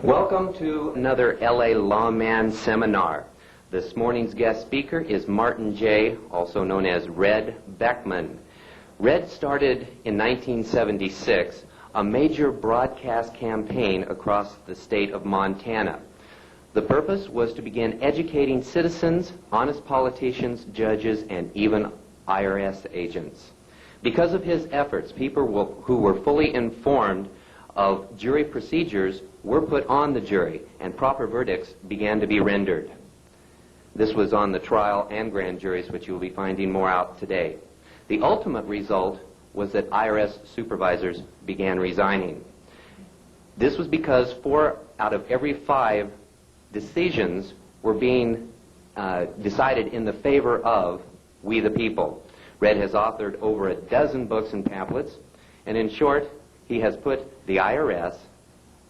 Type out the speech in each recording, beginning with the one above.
Welcome to another LA Lawman Seminar. This morning's guest speaker is Martin J., also known as Red Beckman. Red started in 1976 a major broadcast campaign across the state of Montana. The purpose was to begin educating citizens, honest politicians, judges, and even IRS agents. Because of his efforts, people who were fully informed of jury procedures were put on the jury, and proper verdicts began to be rendered. This was on the trial and grand juries, which you will be finding more out today. The ultimate result was that IRS supervisors began resigning. This was because 4 out of every 5 decisions were being decided in the favor of we the people. Red has authored over a dozen books and pamphlets, and in short, he has put the IRS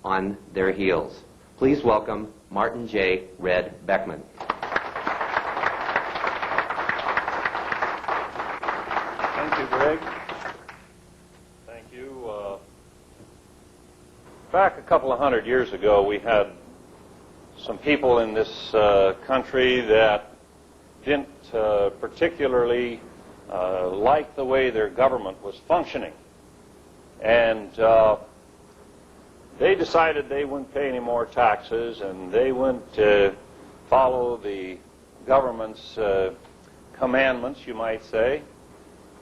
on their heels. Please welcome Martin J. Red Beckman. Thank you, Greg. Thank you. Back a couple of hundred years ago, we had some people in this country that didn't particularly like the way their government was functioning. And they decided they wouldn't pay any more taxes, and they wouldn't follow the government's commandments, you might say.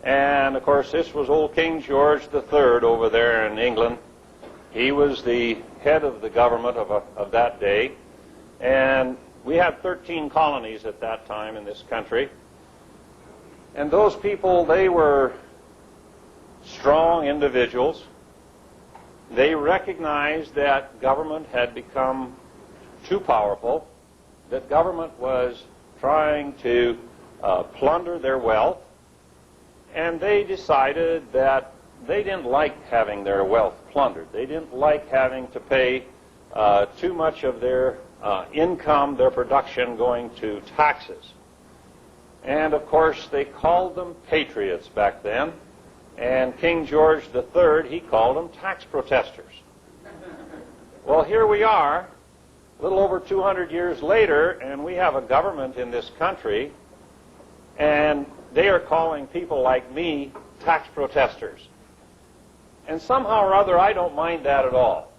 And, of course, this was old King George III over there in England. He was the head of the government of that day. And we had 13 colonies at that time in this country. And those people, they were strong individuals. They recognized that government had become too powerful, that government was trying to plunder their wealth, and they decided that they didn't like having their wealth plundered. They didn't like having to pay too much of their income, their production, going to taxes. And, of course, they called them patriots back then. And King George III, he called them tax protesters. Well, here we are, a little over 200 years later, and we have a government in this country, and they are calling people like me tax protesters. And somehow or other, I don't mind that at all.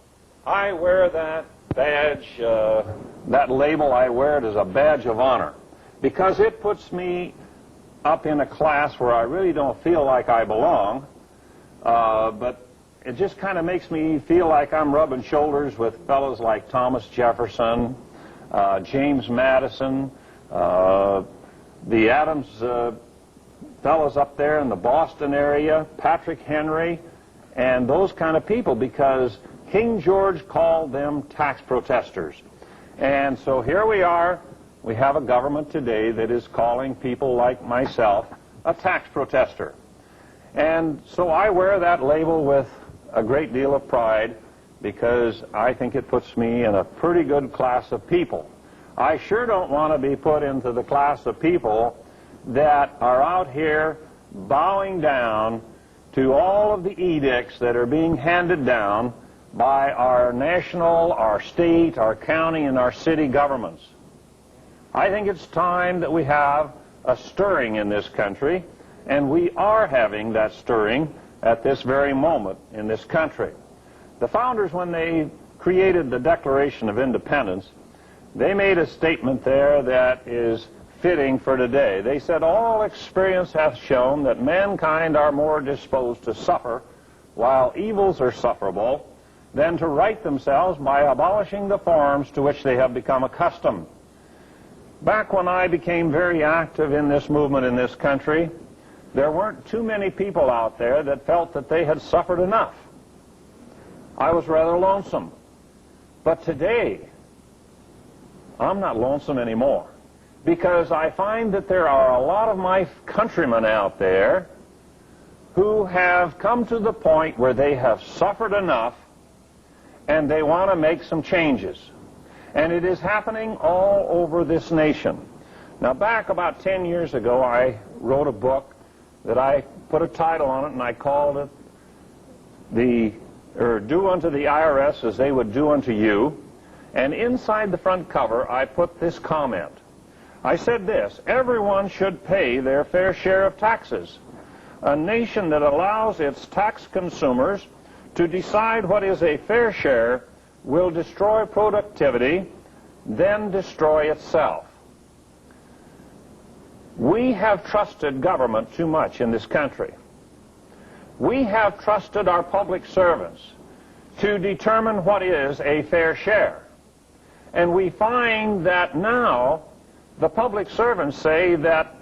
I wear that badge, that label, I wear it as a badge of honor, because it puts me up in a class where I really don't feel like I belong, but it just kind of makes me feel like I'm rubbing shoulders with fellows like Thomas Jefferson, James Madison, the Adams fellows up there in the Boston area, Patrick Henry, and those kind of people, because King George called them tax protesters. And so here we are. We have a government today that is calling people like myself a tax protester. And so I wear that label with a great deal of pride, because I think it puts me in a pretty good class of people. I sure don't want to be put into the class of people that are out here bowing down to all of the edicts that are being handed down by our national, our state, our county, and our city governments. I think it's time that we have a stirring in this country, and we are having that stirring at this very moment in this country. The founders, when they created the Declaration of Independence, they made a statement there that is fitting for today. They said, "All experience hath shown that mankind are more disposed to suffer while evils are sufferable than to right themselves by abolishing the forms to which they have become accustomed." Back when I became very active in this movement in this country, there weren't too many people out there that felt that they had suffered enough. I was rather lonesome. But today, I'm not lonesome anymore, because I find that there are a lot of my countrymen out there who have come to the point where they have suffered enough and they want to make some changes. And it is happening all over this nation. Now, back about 10 years ago, I wrote a book that I put a title on it, and I called it Do Unto the IRS as They Would Do Unto You. And inside the front cover, I put this comment. I said this: everyone should pay their fair share of taxes. A nation that allows its tax consumers to decide what is a fair share will destroy productivity, then destroy itself. We have trusted government too much in this country. We have trusted our public servants to determine what is a fair share. And we find that now the public servants say that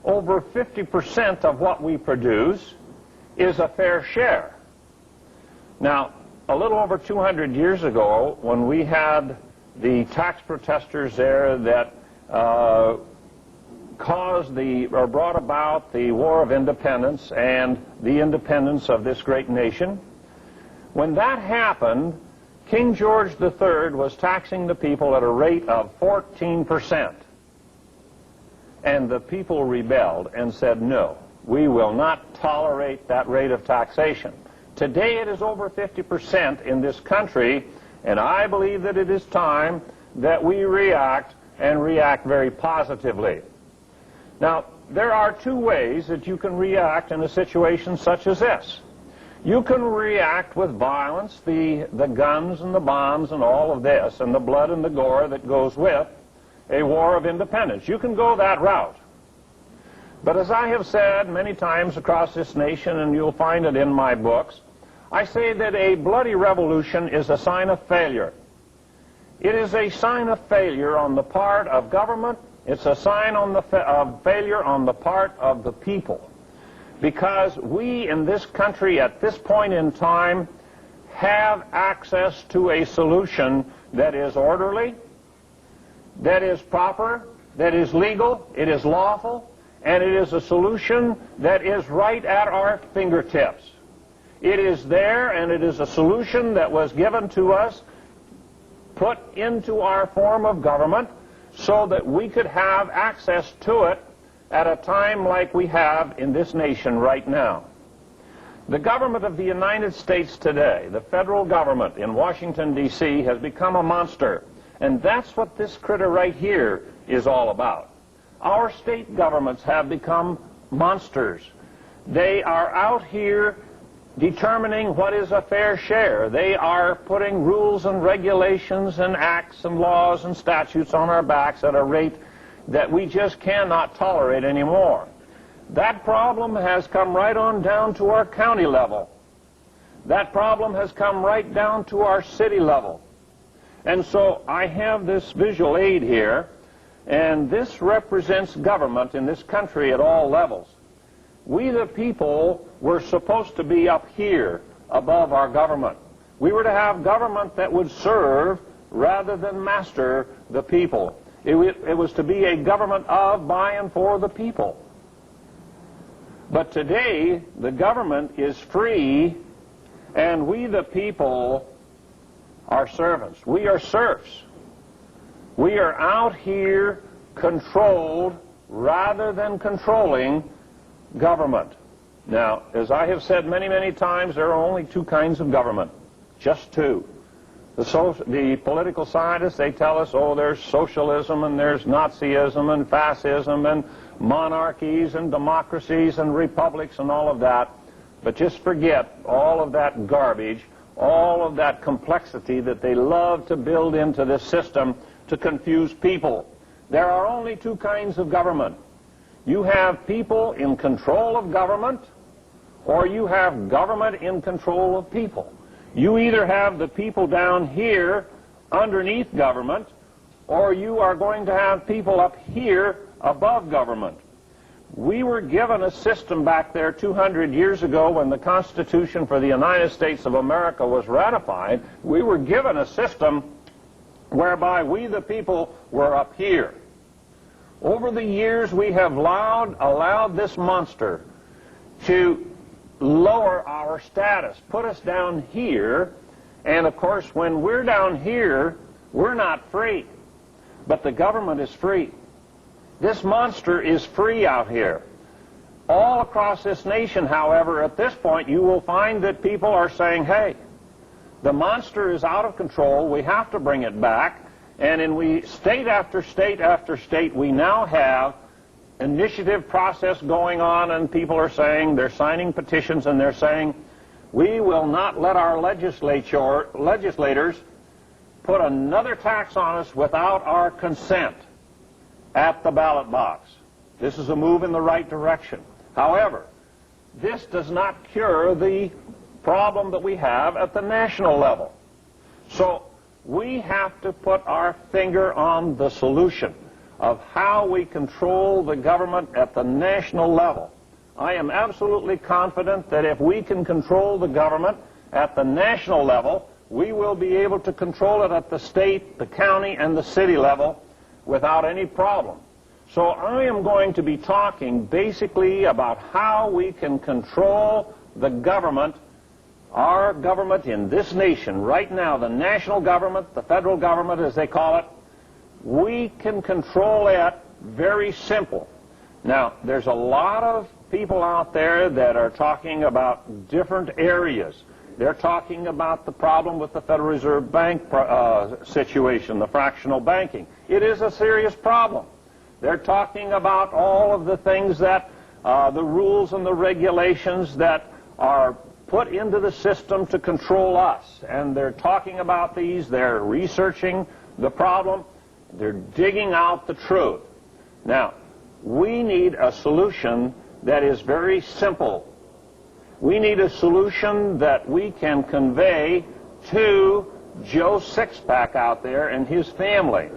over 50% of what we produce is a fair share. Now, a little over 200 years ago, when we had the tax protesters there that brought about the War of Independence and the independence of this great nation, when that happened, King George III was taxing the people at a rate of 14%. And the people rebelled and said, no, we will not tolerate that rate of taxation. Today it is over 50% in this country, and I believe that it is time that we react, and react very positively. Now, there are two ways that you can react in a situation such as this. You can react with violence, the guns and the bombs and all of this, and the blood and the gore that goes with a war of independence. You can go that route. But as I have said many times across this nation, and you'll find it in my books, I say that a bloody revolution is a sign of failure. It is a sign of failure on the part of government. It's a sign of failure on the part of the people. Because we in this country at this point in time have access to a solution that is orderly, that is proper, that is legal, it is lawful, and it is a solution that is right at our fingertips. It is there, and it is a solution that was given to us, put into our form of government, so that we could have access to it at a time like we have in this nation right now. The government of the United States today, the federal government in Washington, D.C., has become a monster. And that's what this critter right here is all about. Our state governments have become monsters. They are out here determining what is a fair share. They are putting rules and regulations and acts and laws and statutes on our backs at a rate that we just cannot tolerate anymore. That problem has come right on down to our county level. That problem has come right down to our city level. And so I have this visual aid here, and this represents government in this country at all levels. We the people were supposed to be up here above our government. We were to have government that would serve rather than master the people. It was to be a government of, by, and for the people. But today, the government is free, and we the people are servants. We are serfs. We are out here controlled rather than controlling government. Now, as I have said many, many times, there are only two kinds of government. Just two. The political scientists, they tell us, oh, there's socialism and there's Nazism and fascism and monarchies and democracies and republics and all of that. But just forget all of that garbage, all of that complexity that they love to build into this system to confuse people. There are only two kinds of government. You have people in control of government, or you have government in control of people. You either have the people down here underneath government, or you are going to have people up here above government. We were given a system back there 200 years ago when the Constitution for the United States of America was ratified. We were given a system whereby we the people were up here. Over the years, we have allowed this monster to lower our status, put us down here, and of course, when we're down here, we're not free, but the government is free. This monster is free out here. All across this nation, however, at this point, you will find that people are saying, hey, The monster is out of control. We have to bring it back. And in state after state after state, we now have initiative process going on, and people are saying, they're signing petitions, and they're saying, we will not let our legislators put another tax on us without our consent at the ballot box. This is a move in the right direction. However, this does not cure the problem that we have at the national level. So we have to put our finger on the solution of how we control the government at the national level. I am absolutely confident that if we can control the government at the national level, we will be able to control it at the state, the county, and the city level without any problem. So I am going to be talking basically about how we can control the government, our government in this nation right now, the national government, the federal government as they call it. We can control it very simple. Now, there's a lot of people out there that are talking about different areas. They're talking about the problem with the Federal Reserve Bank situation, the fractional banking. It is a serious problem. They're talking about all of the things that, the rules and the regulations that are put into the system to control us. And they're talking about these, they're researching the problem, they're digging out the truth. Now, we need a solution that is very simple. We need a solution that we can convey to Joe Sixpack out there and his family.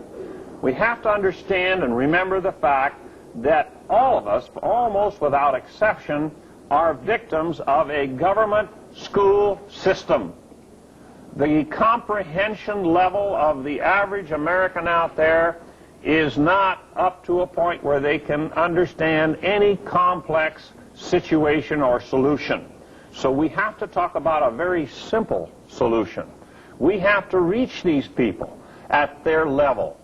We have to understand and remember the fact that all of us, almost without exception, are victims of a government school system. The comprehension level of the average American out there is not up to a point where they can understand any complex situation or solution. So we have to talk about a very simple solution. We have to reach these people at their level.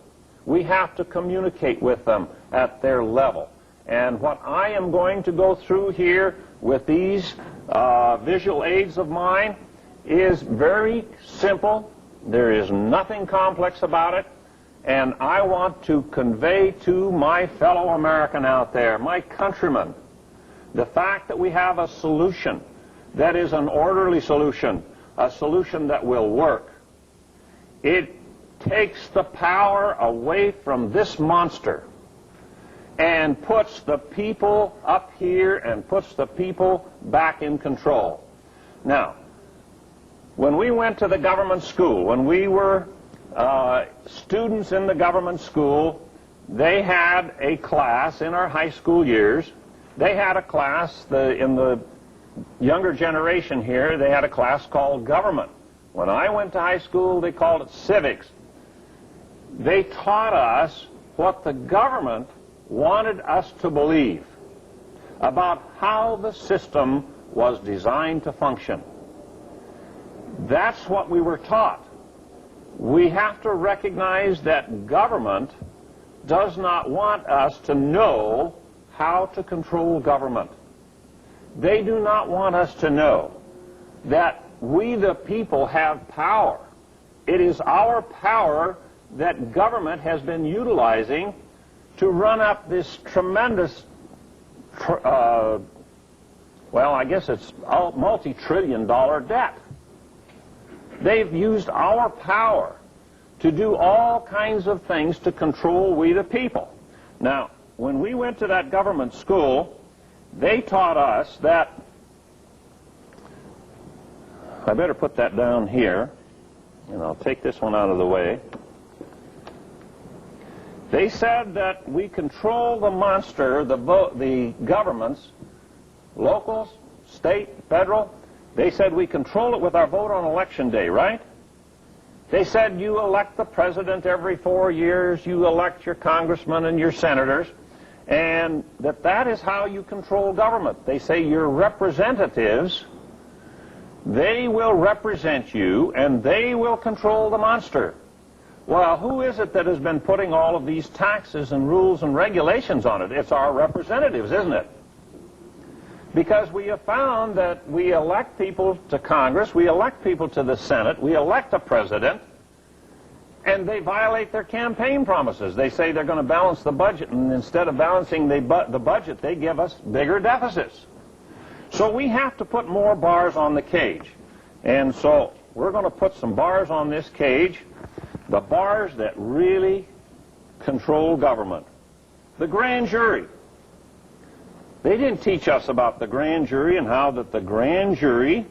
We have to communicate with them at their level. And what I am going to go through here with these visual aids of mine is very simple. There is nothing complex about it. And I want to convey to my fellow American out there, my countrymen, the fact that we have a solution that is an orderly solution, a solution that will work. It takes the power away from this monster and puts the people up here and puts the people back in control. Now, when we went to the government school, when we were students in the government school, they had a class in our high school years. They had a class, in the younger generation here, they had a class called government. When I went to high school, they called it civics. They taught us what the government wanted us to believe about how the system was designed to function. That's what we were taught. We have to recognize that government does not want us to know how to control government. They do not want us to know that we, the people, have power. It is our power that government has been utilizing to run up this tremendous, well, I guess it's multi-trillion-dollar debt. They've used our power to do all kinds of things to control we the people. Now, when we went to that government school, they taught us that, I better put that down here, and I'll take this one out of the way. They said that we control the monster, the governments, locals, state, federal. They said we control it with our vote on election day, right? They said you elect the president every 4 years, you elect your congressmen and your senators, and that is how you control government. They say your representatives, they will represent you, and they will control the monster. Well, who is it that has been putting all of these taxes and rules and regulations on it? It's our representatives, isn't it? Because we have found that we elect people to Congress, we elect people to the Senate, we elect a president, and they violate their campaign promises. They say they're going to balance the budget, and instead of balancing the budget, they give us bigger deficits. So we have to put more bars on the cage. And so we're going to put some bars on this cage, the bars that really control government. The grand jury. They didn't teach us about the grand jury and how that the grand jury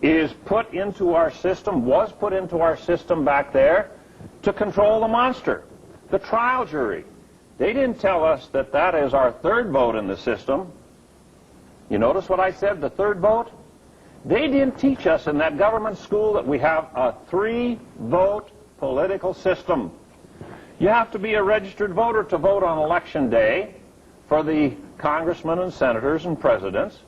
is put into our system, was put into our system back there to control the monster. The trial jury. They didn't tell us that that is our third vote in the system. You notice what I said, the third vote? They didn't teach us in that government school that we have a 3-vote political system. You have to be a registered voter to vote on election day for the congressmen and senators and presidents.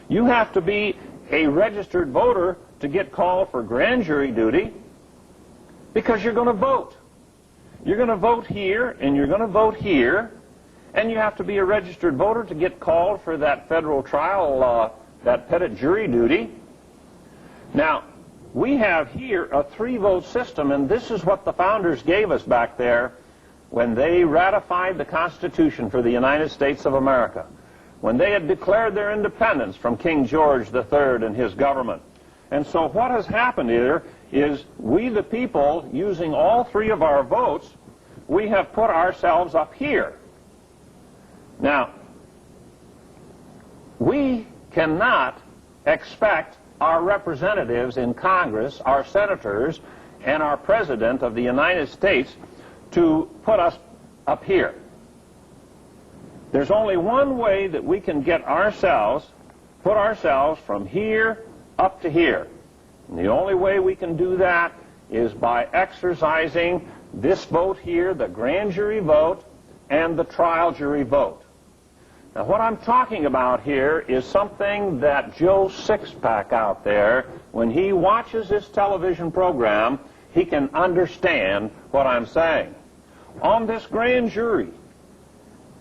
You have to be a registered voter to get called for grand jury duty because you're going to vote. You're going to vote here and you're going to vote here, and you have to be a registered voter to get called for that federal trial, that petit jury duty. Now, we have here a 3-vote system, and this is what the founders gave us back there when they ratified the Constitution for the United States of America, when they had declared their independence from King George III and his government. And so what has happened here is we, the people, using all 3 of our votes, we have put ourselves up here. Now, we cannot expect our representatives in Congress, our senators, and our President of the United States to put us up here. There's only one way that we can get ourselves, put ourselves from here up to here. And the only way we can do that is by exercising this vote here, the grand jury vote, and the trial jury vote. Now, what I'm talking about here is something that Joe Sixpack out there, when he watches this television program, he can understand what I'm saying. On this grand jury,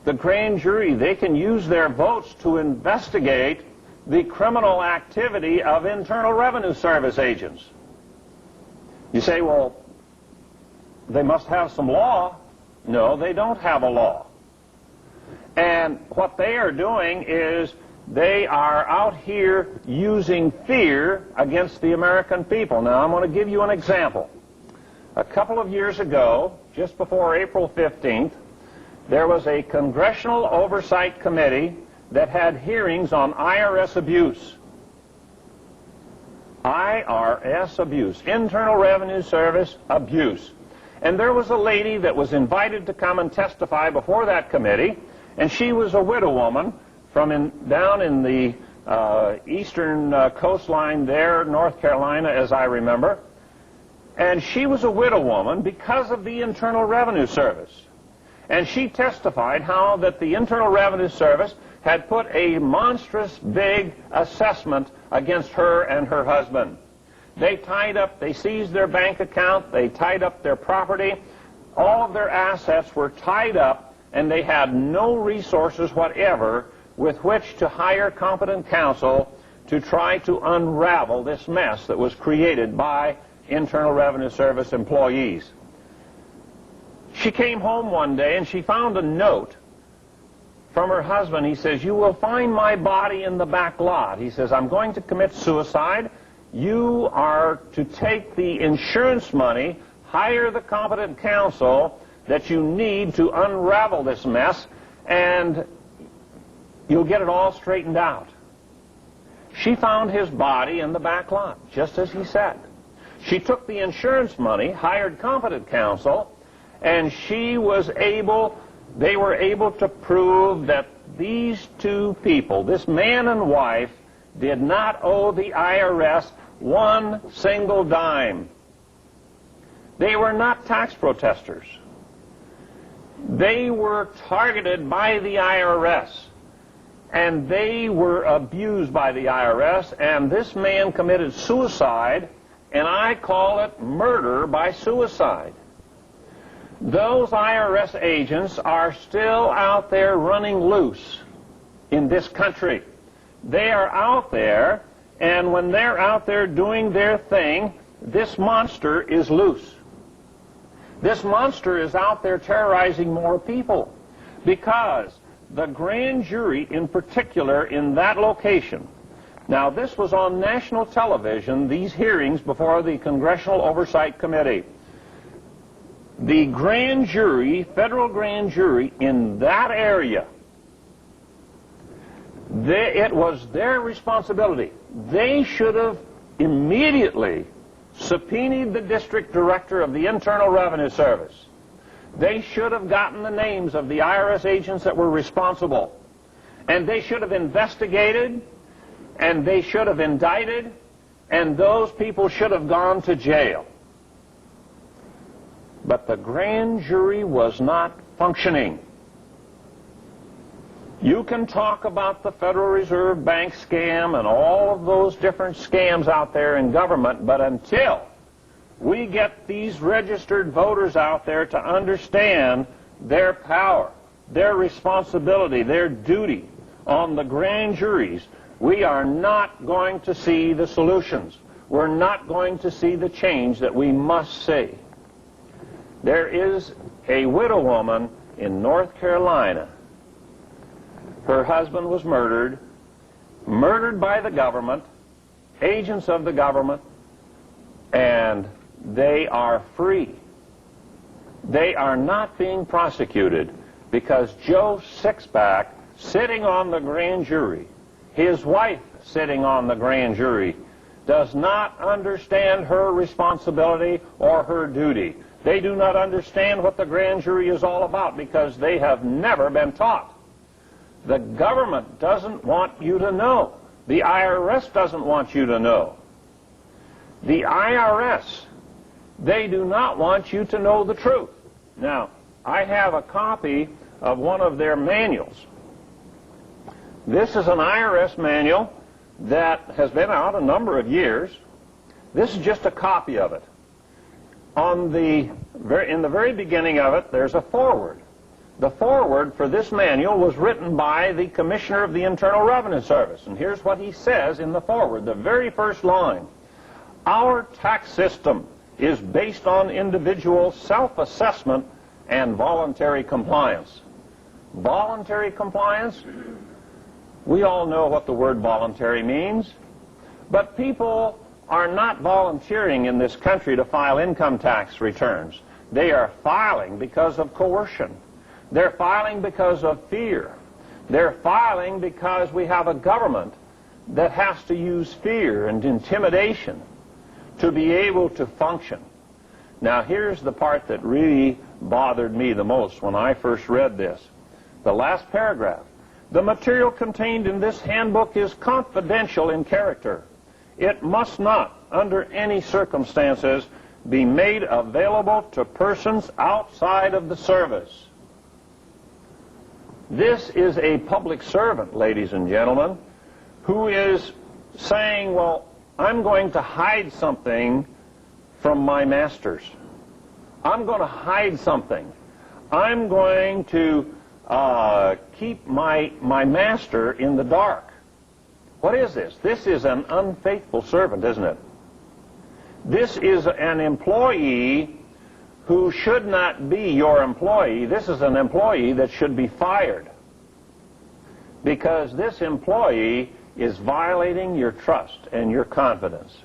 the grand jury, they can use their votes to investigate the criminal activity of Internal Revenue Service agents. You say, well, they must have some law. No, they don't have a law. And what they are doing is they are out here using fear against the American people. Now, I'm going to give you an example. A couple of years ago, just before April 15th, there was a Congressional Oversight Committee that had hearings on IRS abuse. IRS abuse, Internal Revenue Service abuse. And there was a lady that was invited to come and testify before that committee, and she was a widow woman from down in the eastern coastline there, North Carolina, as I remember. And she was a widow woman because of the Internal Revenue Service. And she testified how that the Internal Revenue Service had put a monstrous big assessment against her and her husband. They seized their bank account, they tied up their property, all of their assets were tied up, and they had no resources whatever with which to hire competent counsel to try to unravel this mess that was created by Internal Revenue Service employees. She came home one day and she found a note from her husband. He says, "You will find my body in the back lot." He says, "I'm going to commit suicide. You are to take the insurance money, hire the competent counsel that you need to unravel this mess, and you'll get it all straightened out." She found his body in the back lot, just as he said. She took the insurance money, hired competent counsel, and they were able to prove that these two people, this man and wife, did not owe the IRS one single dime. They were not tax protesters. They were targeted by the IRS, and they were abused by the IRS, and this man committed suicide, and I call it murder by suicide. Those IRS agents are still out there running loose in this country. They are out there, and when they're out there doing their thing, this monster is loose. This monster is out there terrorizing more people because the grand jury in particular in that location. Now, this was on national television, these hearings before the Congressional Oversight Committee. The grand jury, federal grand jury in that area, it was their responsibility. They should have immediately subpoenaed the district director of the Internal Revenue Service. They should have gotten the names of the IRS agents that were responsible. And they should have investigated, and they should have indicted, and those people should have gone to jail. But the grand jury was not functioning. You can talk about the Federal Reserve Bank scam and all of those different scams out there in government, but until we get these registered voters out there to understand their power, their responsibility, their duty on the grand juries, we are not going to see the solutions. We're not going to see the change that we must see. There is a widow woman in North Carolina. Her husband was murdered by the government, agents of the government, and they are free. They are not being prosecuted because Joe Sixpack, sitting on the grand jury, his wife sitting on the grand jury, does not understand her responsibility or her duty. They do not understand what the grand jury is all about because they have never been taught. The government doesn't want you to know. The IRS doesn't want you to know. The IRS, they do not want you to know the truth. Now, I have a copy of one of their manuals. This is an IRS manual that has been out a number of years. This is just a copy of it. In the very beginning of it, there's a foreword. The foreword for this manual was written by the Commissioner of the Internal Revenue Service. And here's what he says in the foreword, the very first line. Our tax system is based on individual self-assessment and voluntary compliance. Voluntary compliance? We all know what the word voluntary means. But people are not volunteering in this country to file income tax returns. They are filing because of coercion. They're filing because of fear. They're filing because we have a government that has to use fear and intimidation to be able to function. Now, here's the part that really bothered me the most when I first read this. The last paragraph. The material contained in this handbook is confidential in character. It must not, under any circumstances, be made available to persons outside of the service. This is a public servant, ladies and gentlemen, who is saying, well, I'm going to hide something from my masters. I'm going to hide something. I'm going to keep my master in the dark. What is this? This is an unfaithful servant, isn't it? This is an employee who should not be your employee. This is an employee that should be fired because this employee is violating your trust and your confidence.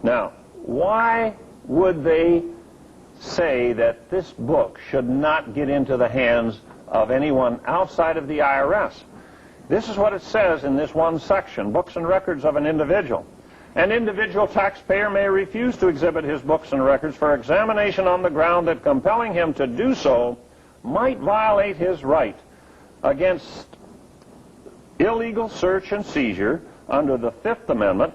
Now, why would they say that this book should not get into the hands of anyone outside of the IRS? This is what it says in this one section, books and records of an individual. An individual taxpayer may refuse to exhibit his books and records for examination on the ground that compelling him to do so might violate his right against illegal search and seizure under the Fifth Amendment.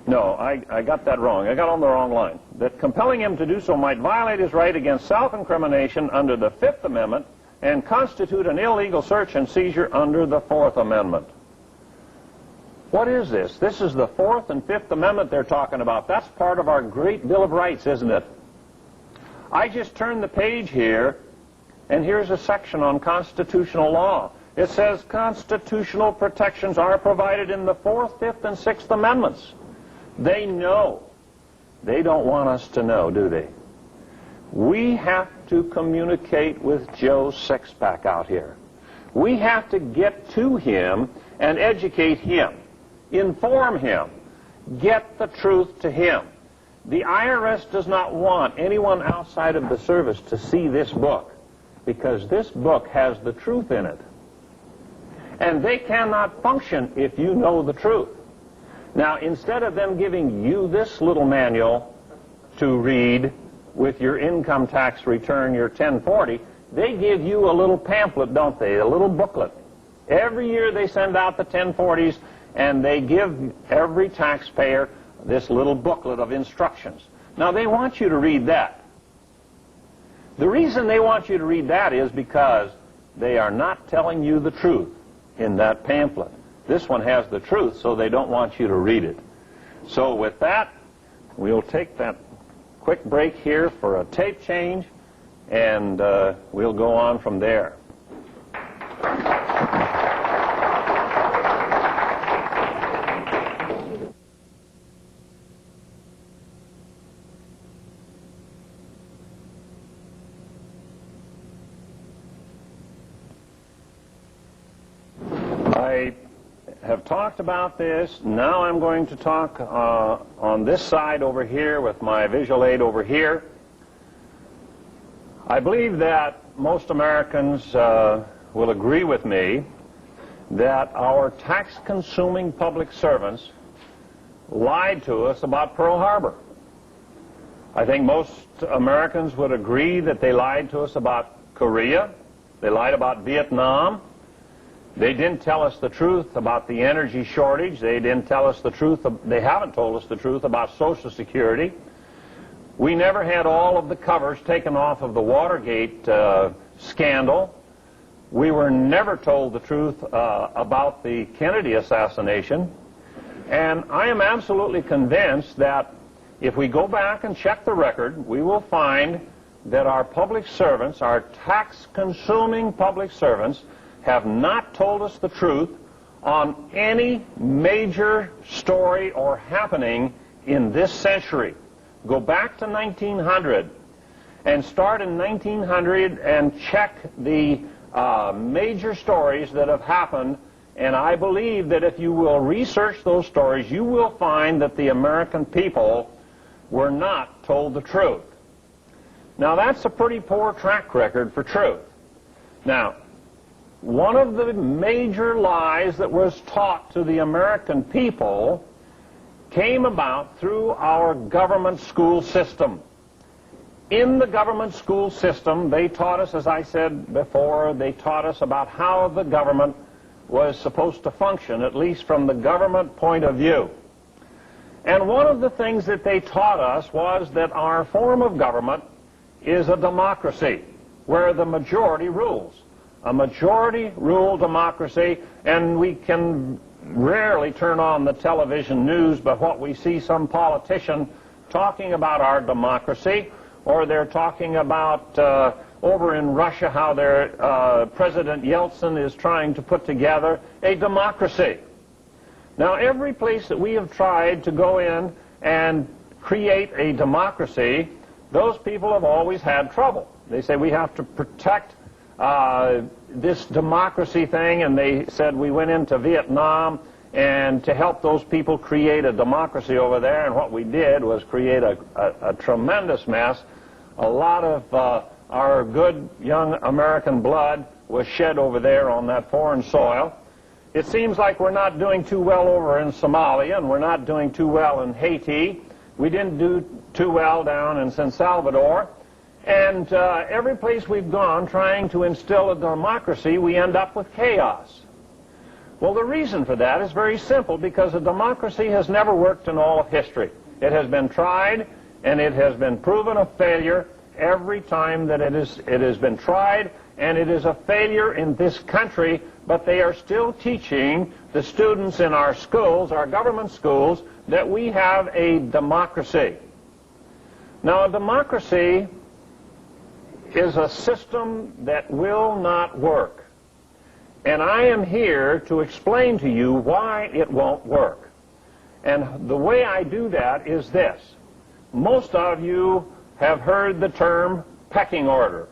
No, I got that wrong. I got on the wrong line. That compelling him to do so might violate his right against self-incrimination under the Fifth Amendment and constitute an illegal search and seizure under the Fourth Amendment. What is this? This is the Fourth and Fifth Amendment they're talking about. That's part of our great Bill of Rights, isn't it? I just turned the page here, and here's a section on constitutional law. It says constitutional protections are provided in the 4th, 5th, and 6th Amendments. They know. They don't want us to know, do they? We have to communicate with Joe Sixpack out here. We have to get to him and educate him, inform him, get the truth to him. The IRS does not want anyone outside of the service to see this book, because this book has the truth in it. And they cannot function if you know the truth. Now, instead of them giving you this little manual to read with your income tax return, your 1040, they give you a little pamphlet, don't they, a little booklet. Every year they send out the 1040s, and they give every taxpayer this little booklet of instructions. Now, they want you to read that. The reason they want you to read that is because they are not telling you the truth in that pamphlet. This one has the truth, so they don't want you to read it. So with that, we'll take that quick break here for a tape change, and we'll go on from there. I have talked about this. Now I'm going to talk on this side over here with my visual aid over here. I believe that most Americans will agree with me that our tax-consuming public servants lied to us about Pearl Harbor. I think most Americans would agree that they lied to us about Korea. They lied about Vietnam. They didn't tell us the truth about the energy shortage. They didn't tell us the truth. They haven't told us the truth about Social Security. We never had all of the covers taken off of the Watergate scandal. We were never told the truth about the Kennedy assassination. And I am absolutely convinced that if we go back and check the record, we will find that our public servants, our tax-consuming public servants, have not told us the truth on any major story or happening in this century. Go back to 1900 and start in 1900 and check the major stories that have happened, and I believe that if you will research those stories, you will find that the American people were not told the truth. Now, that's a pretty poor track record for truth. Now, one of the major lies that was taught to the American people came about through our government school system. In the government school system, they taught us, as I said before, they taught us about how the government was supposed to function, at least from the government point of view. And one of the things that they taught us was that our form of government is a democracy, where the majority rules. A majority-rule democracy, and we can rarely turn on the television news, but what we see some politician talking about our democracy, or they're talking about over in Russia how their President Yeltsin is trying to put together a democracy. Now, every place that we have tried to go in and create a democracy, those people have always had trouble. They say we have to protect this democracy thing, and they said we went into Vietnam and to help those people create a democracy over there, and what we did was create a tremendous mess. A lot of our good young American blood was shed over there on that foreign soil. It seems like we're not doing too well over in Somalia, and we're not doing too well in Haiti. We didn't do too well down in San Salvador. And every place we've gone trying to instill a democracy, we end up with chaos. Well, the reason for that is very simple, because a democracy has never worked in all of history. It has been tried, and it has been proven a failure every time that it has been tried, and it is a failure in this country, but they are still teaching the students in our schools, our government schools, that we have a democracy. Now, a democracy is a system that will not work. And I am here to explain to you why it won't work. And the way I do that is this. Most of you have heard the term pecking order.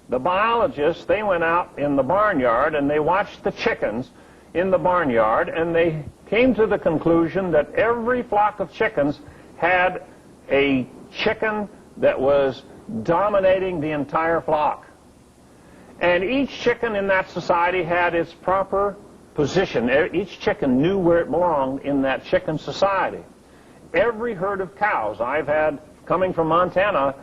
The biologists, they went out in the barnyard and they watched the chickens in the barnyard, and they came to the conclusion that every flock of chickens had a chicken that was dominating the entire flock. And each chicken in that society had its proper position. Each chicken knew where it belonged in that chicken society. Every herd of cows I've had coming from Montana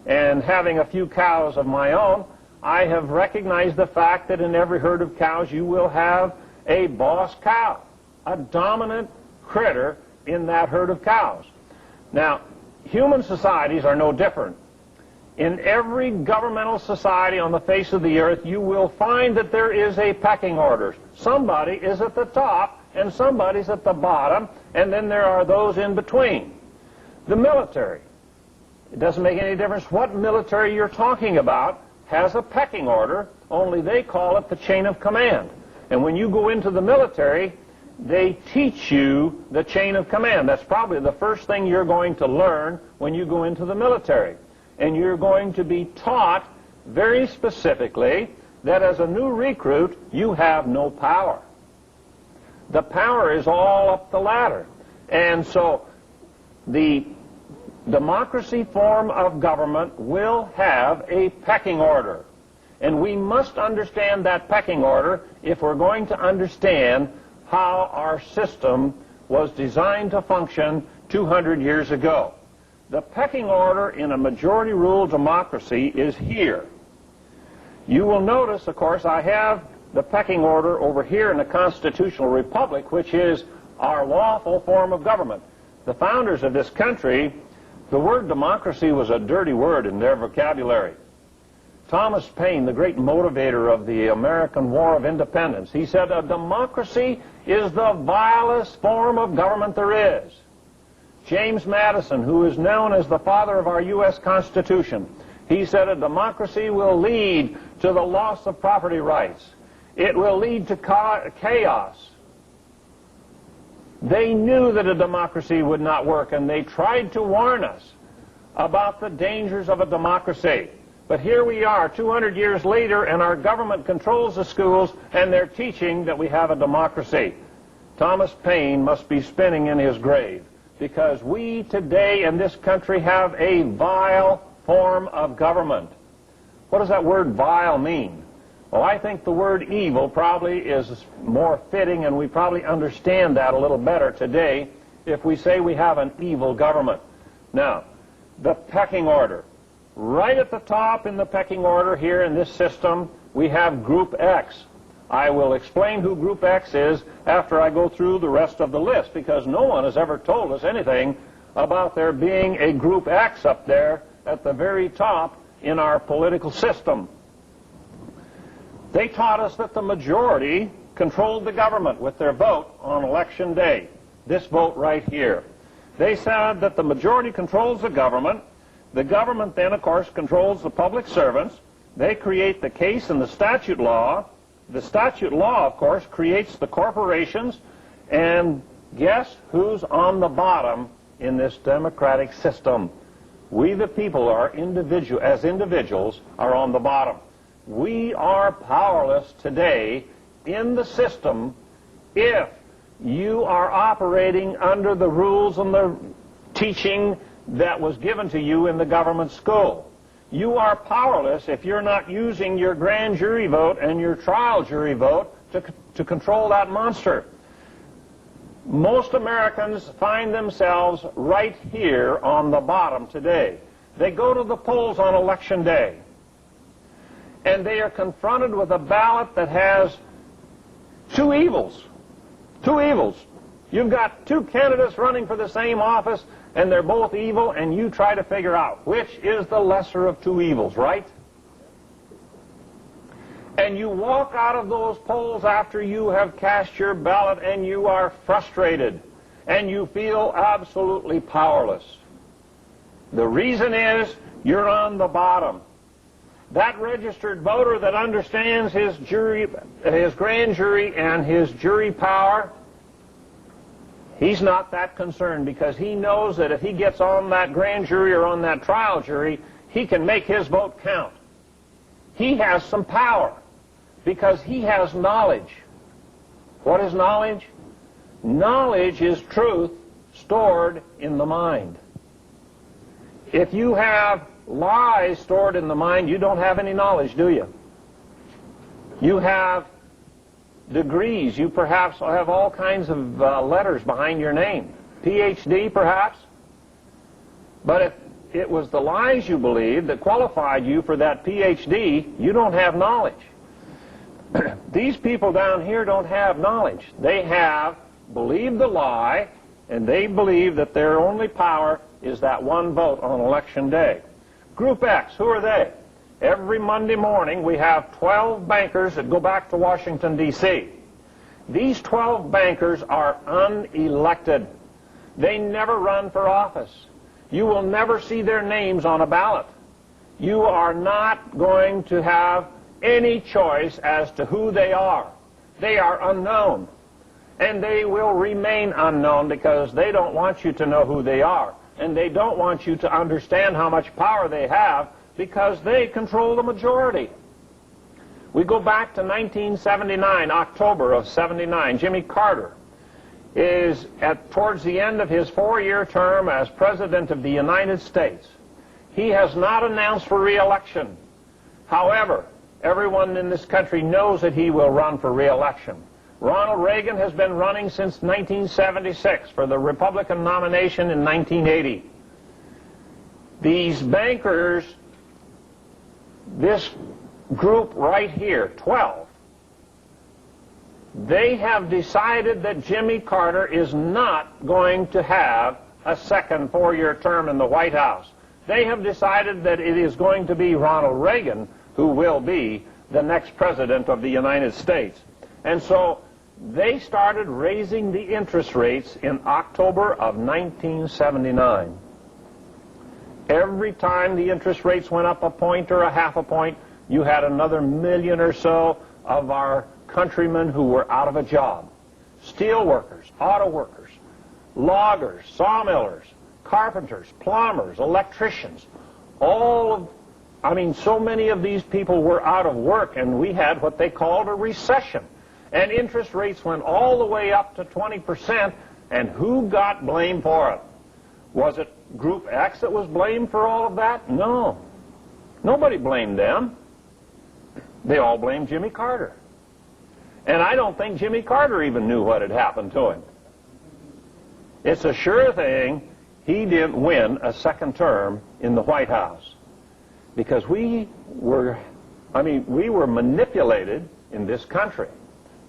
and having a few cows of my own, I have recognized the fact that in every herd of cows you will have a boss cow, a dominant critter in that herd of cows. Now, human societies are no different. In every governmental society on the face of the earth, you will find that there is a pecking order. Somebody is at the top and somebody's at the bottom, and then there are those in between. The military, it doesn't make any difference what military you're talking about, has a pecking order, only they call it the chain of command. And when you go into the military, they teach you the chain of command. That's probably the first thing you're going to learn when you go into the military. And you're going to be taught very specifically that as a new recruit, you have no power. The power is all up the ladder. And so the democracy form of government will have a pecking order. And we must understand that pecking order if we're going to understand how our system was designed to function 200 years ago. The pecking order in a majority rule democracy is here. You will notice, of course, I have the pecking order over here in a constitutional republic, which is our lawful form of government. The founders of this country, the word democracy was a dirty word in their vocabulary. Thomas Paine, the great motivator of the American War of Independence, he said, a democracy is the vilest form of government there is. James Madison, who is known as the father of our U.S. Constitution, he said a democracy will lead to the loss of property rights. It will lead to chaos. They knew that a democracy would not work, and they tried to warn us about the dangers of a democracy. But here we are 200 years later, and our government controls the schools, and they're teaching that we have a democracy. Thomas Paine must be spinning in his grave, because we today in this country have a vile form of government. What does that word vile mean? Well, I think the word evil probably is more fitting, and we probably understand that a little better today if we say we have an evil government. Now, the pecking order. Right at the top in the pecking order here in this system, we have Group X. I will explain who Group X is after I go through the rest of the list, because no one has ever told us anything about there being a Group X up there at the very top in our political system. They taught us that the majority controlled the government with their vote on election day. This vote right here. They said that the majority controls the government. The government then, of course, controls the public servants. They create the case and the statute law. The statute law, of course, creates the corporations. And guess who's on the bottom in this democratic system? We, the people, as individuals, are on the bottom. We are powerless today in the system if you are operating under the rules and the teaching that was given to you in the government school. You are powerless if you're not using your grand jury vote and your trial jury vote to control that monster. Most Americans find themselves right here on the bottom today. They go to the polls on election day, and they are confronted with a ballot that has two evils. Two evils. You've got two candidates running for the same office, and they're both evil, and you try to figure out which is the lesser of two evils, right? And you walk out of those polls after you have cast your ballot, and you are frustrated, and you feel absolutely powerless. The reason is you're on the bottom. That registered voter that understands his grand jury and his jury power, he's not that concerned, because he knows that if he gets on that grand jury or on that trial jury, he can make his vote count. He has some power because he has knowledge. What is knowledge? Knowledge is truth stored in the mind. If you have lies stored in the mind, you don't have any knowledge, do you? You have degrees. You perhaps have all kinds of letters behind your name. PhD, perhaps. But if it was the lies you believed that qualified you for that PhD, you don't have knowledge. These people down here don't have knowledge. They have believed the lie, and they believe that their only power is that one vote on election day. Group X, who are they? Every Monday morning we have 12 bankers that go back to Washington, D.C. These 12 bankers are unelected. They never run for office. You will never see their names on a ballot. You are not going to have any choice as to who they are. They are unknown. And they will remain unknown because they don't want you to know who they are. And they don't want you to understand how much power they have because they control the majority. We go back to 1979, October of 79. Jimmy Carter is towards the end of his 4-year term as President of the United States. He has not announced for re-election. However, everyone in this country knows that he will run for re-election. Ronald Reagan has been running since 1976 for the Republican nomination in 1980. These bankers, this group right here, 12, they have decided that Jimmy Carter is not going to have a second 4-year term in the White House. They have decided that it is going to be Ronald Reagan who will be the next president of the United States. And so they started raising the interest rates in October of 1979. Every time the interest rates went up a point or a half a point, you had another million or so of our countrymen who were out of a job. Steel workers, auto workers, loggers, sawmillers, carpenters, plumbers, electricians, so many of these people were out of work, and we had what they called a recession. And interest rates went all the way up to 20%, and who got blamed for it? Was it Group X that was blamed for all of that? No. Nobody blamed them. They all blamed Jimmy Carter. And I don't think Jimmy Carter even knew what had happened to him. It's a sure thing he didn't win a second term in the White House. Because we were manipulated in this country.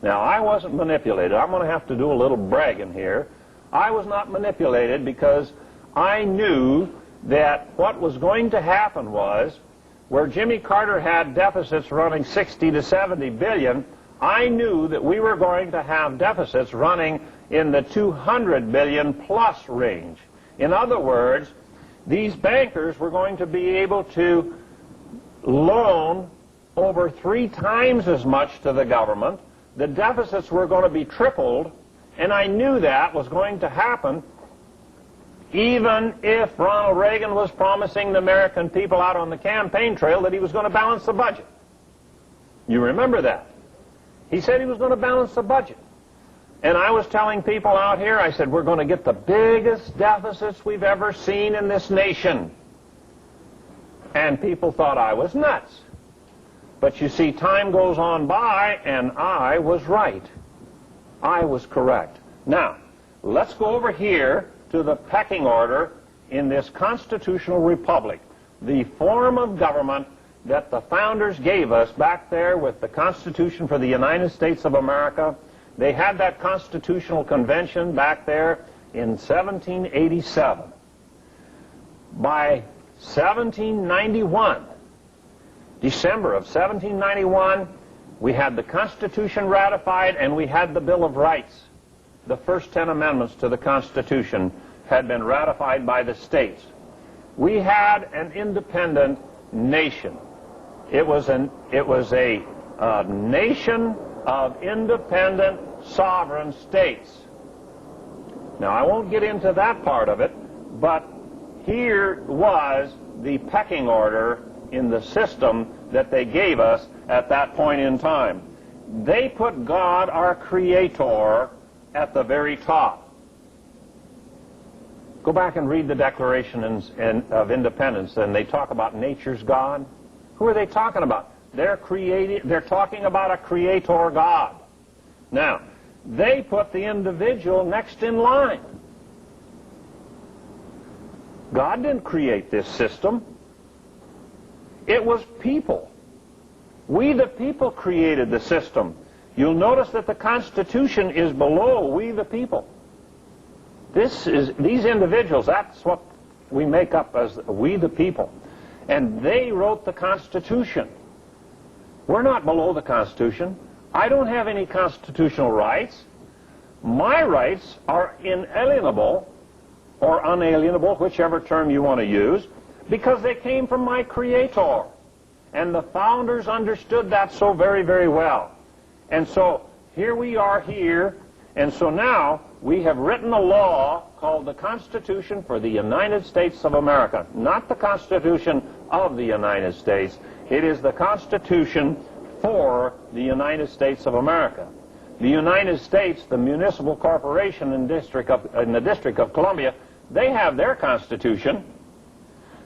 Now, I wasn't manipulated. I'm going to have to do a little bragging here. I was not manipulated because I knew that what was going to happen was, where Jimmy Carter had deficits running 60 to 70 billion, I knew that we were going to have deficits running in the 200 billion plus range. In other words, these bankers were going to be able to loan over 3 times as much to the government. The deficits were going to be tripled, and I knew that was going to happen even if Ronald Reagan was promising the American people out on the campaign trail that he was going to balance the budget. You remember that. He said he was going to balance the budget. And I was telling people out here, I said, we're going to get the biggest deficits we've ever seen in this nation. And people thought I was nuts. But you see, time goes on by, and I was right. I was correct. Now, let's go over here to the pecking order in this constitutional republic, the form of government that the founders gave us back there with the Constitution for the United States of America. They had that constitutional convention back there in 1787. By 1791, December of 1791, we had the Constitution ratified and we had the Bill of Rights. The first 10 amendments to the Constitution had been ratified by the states. We had an independent nation. It was a nation of independent sovereign states. Now, I won't get into that part of it, but here was the pecking order in the system that they gave us at that point in time. They put God, our Creator, at the very top. Go back and read the Declaration of Independence, and they talk about nature's God. Who are they talking about? They're talking about a Creator God. Now, they put the individual next in line. God didn't create this system. It was people. We the people created the system. You'll notice that the Constitution is below we the people. These individuals, that's what we make up as we the people. And they wrote the Constitution. We're not below the Constitution. I don't have any constitutional rights. My rights are inalienable or unalienable, whichever term you want to use, because they came from my Creator. And the founders understood that so very, very well. And so here we are here, and so now we have written a law called the Constitution for the United States of America. Not the Constitution of the United States. It is the Constitution for the United States of America. The United States, the municipal corporation in the District of Columbia, they have their Constitution.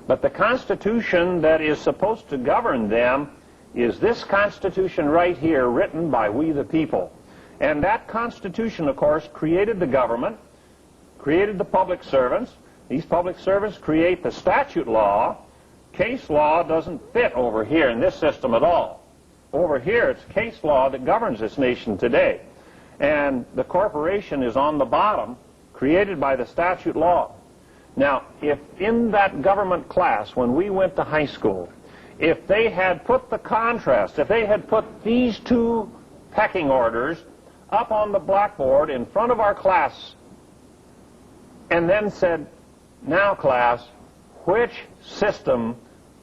But the Constitution that is supposed to govern them is this Constitution right here, written by we the people. And that Constitution, of course, created the government, created the public servants. These public servants create the statute law. Case law doesn't fit over here in this system at all. Over here, it's case law that governs this nation today. And the corporation is on the bottom, created by the statute law. Now, if in that government class, when we went to high school, if they had put the contrast, if they had put these two pecking orders up on the blackboard in front of our class, and then said, now class, which system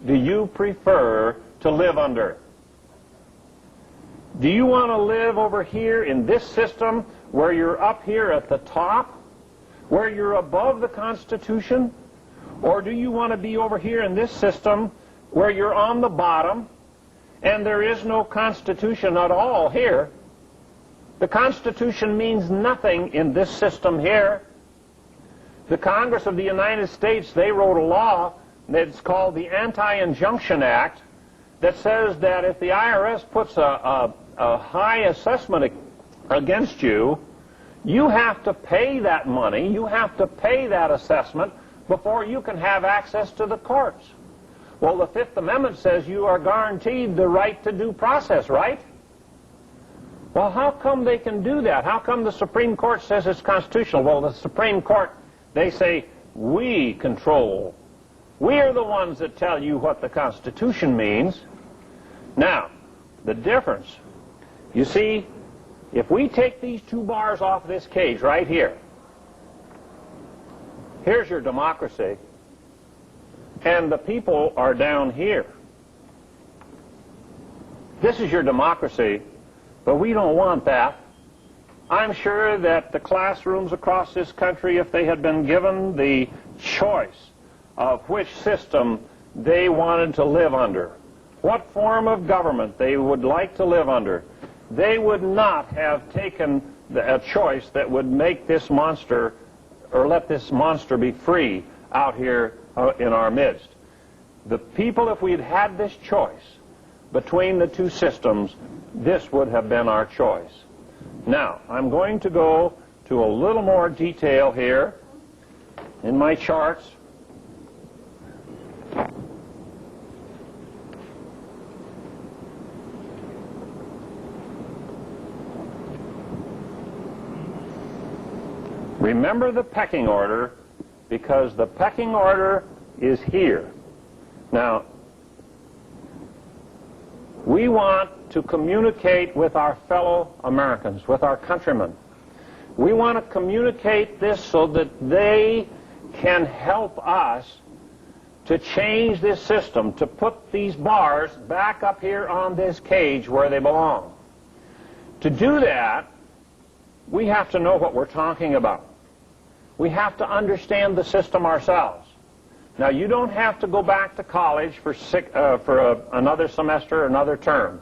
do you prefer to live under? Do you want to live over here in this system where you're up here at the top, where you're above the Constitution? Or do you want to be over here in this system where you're on the bottom and there is no Constitution at all here? The Constitution means nothing in this system here. The Congress of the United States, they wrote a law that's called the Anti-Injunction Act that says that if the IRS puts a high assessment against you, you have to pay that money, you have to pay that assessment before you can have access to the courts. Well, the Fifth Amendment says you are guaranteed the right to due process, right? Well, how come they can do that? How come the Supreme Court says it's constitutional? Well, the Supreme Court, they say, we control. We are the ones that tell you what the Constitution means. Now, the difference, you see, if we take these two bars off this cage right here, here's your democracy, and the people are down here. This is your democracy, but we don't want that. I'm sure that the classrooms across this country, if they had been given the choice of which system they wanted to live under, what form of government they would like to live under, they would not have taken a choice that would make this monster, or let this monster be free out here in our midst. The people, if we had had this choice between the two systems, this would have been our choice. Now, I'm going to go to a little more detail here in my charts. Remember the pecking order, because the pecking order is here. Now, we want to communicate with our fellow Americans, with our countrymen. We want to communicate this so that they can help us to change this system, to put these bars back up here on this cage where they belong. To do that, we have to know what we're talking about. We have to understand the system ourselves. Now, you don't have to go back to college for another semester or another term.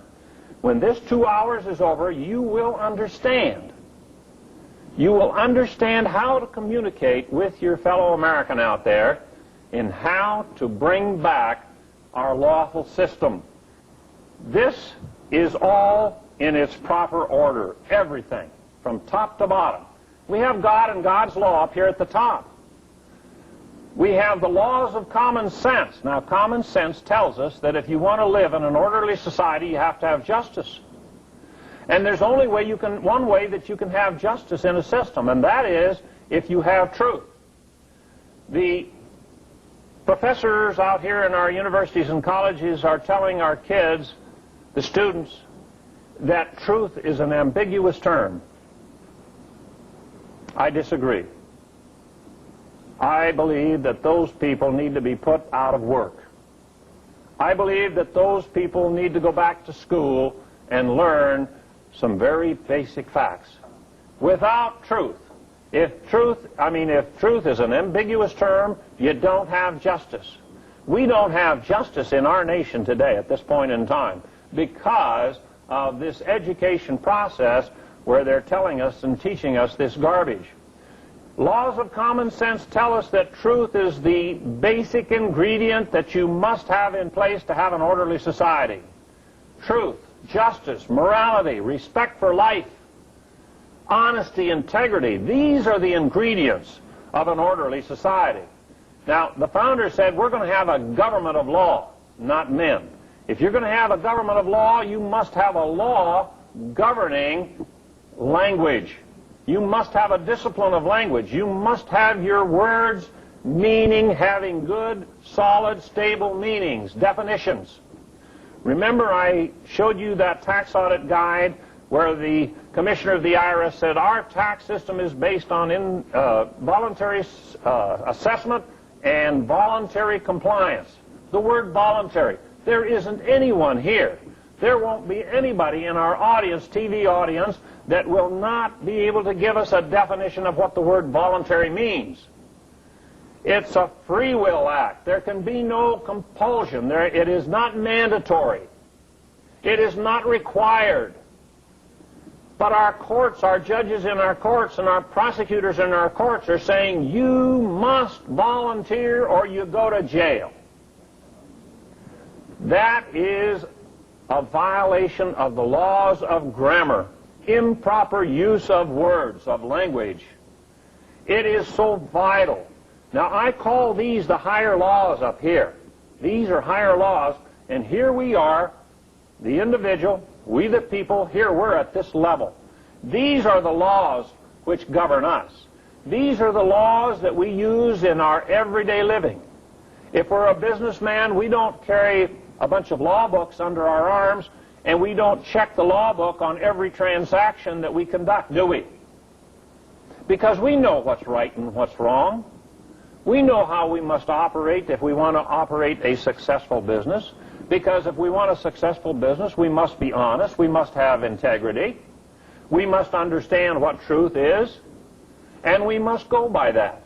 When this 2 hours is over, you will understand. You will understand how to communicate with your fellow American out there in how to bring back our lawful system. This is all in its proper order, everything, from top to bottom. We have God and God's law up here at the top. We have the laws of common sense. Now, common sense tells us that if you want to live in an orderly society, you have to have justice. And there's only one way that you can have justice in a system, and that is if you have truth. The professors out here in our universities and colleges are telling our kids, the students, that truth is an ambiguous term. I disagree. I believe that those people need to be put out of work. I believe that those people need to go back to school and learn some very basic facts. Without truth, if truth is an ambiguous term, you don't have justice. We don't have justice in our nation today at this point in time because of this education process where they're telling us and teaching us this garbage. Laws of common sense tell us that truth is the basic ingredient that you must have in place to have an orderly society. Truth, justice, morality, respect for life, honesty, integrity. These are the ingredients of an orderly society. Now, the founders said we're going to have a government of law, not men. If you're going to have a government of law, you must have a law governing language. You must have a discipline of language. You must have your words meaning, having good, solid, stable meanings, definitions. Remember, I showed you that tax audit guide where the commissioner of the IRS said our tax system is based on voluntary assessment and voluntary compliance. The word voluntary. There isn't anyone here. There won't be anybody in our audience, TV audience, that will not be able to give us a definition of what the word voluntary means. It's a free will act. There can be no compulsion. It is not mandatory. It is not required. But our courts, our judges in our courts, and our prosecutors in our courts are saying you must volunteer or you go to jail. That is a violation of the laws of grammar, improper use of words, of language. It is so vital. Now, I call these the higher laws up here. These are higher laws, and here we are, the individual, we the people, here we're at this level. These are the laws which govern us. These are the laws that we use in our everyday living. If we're a businessman, we don't carry a bunch of law books under our arms, and we don't check the law book on every transaction that we conduct, do we? Because we know what's right and what's wrong. We know how we must operate if we want to operate a successful business. Because if we want a successful business, we must be honest, we must have integrity, we must understand what truth is, and we must go by that.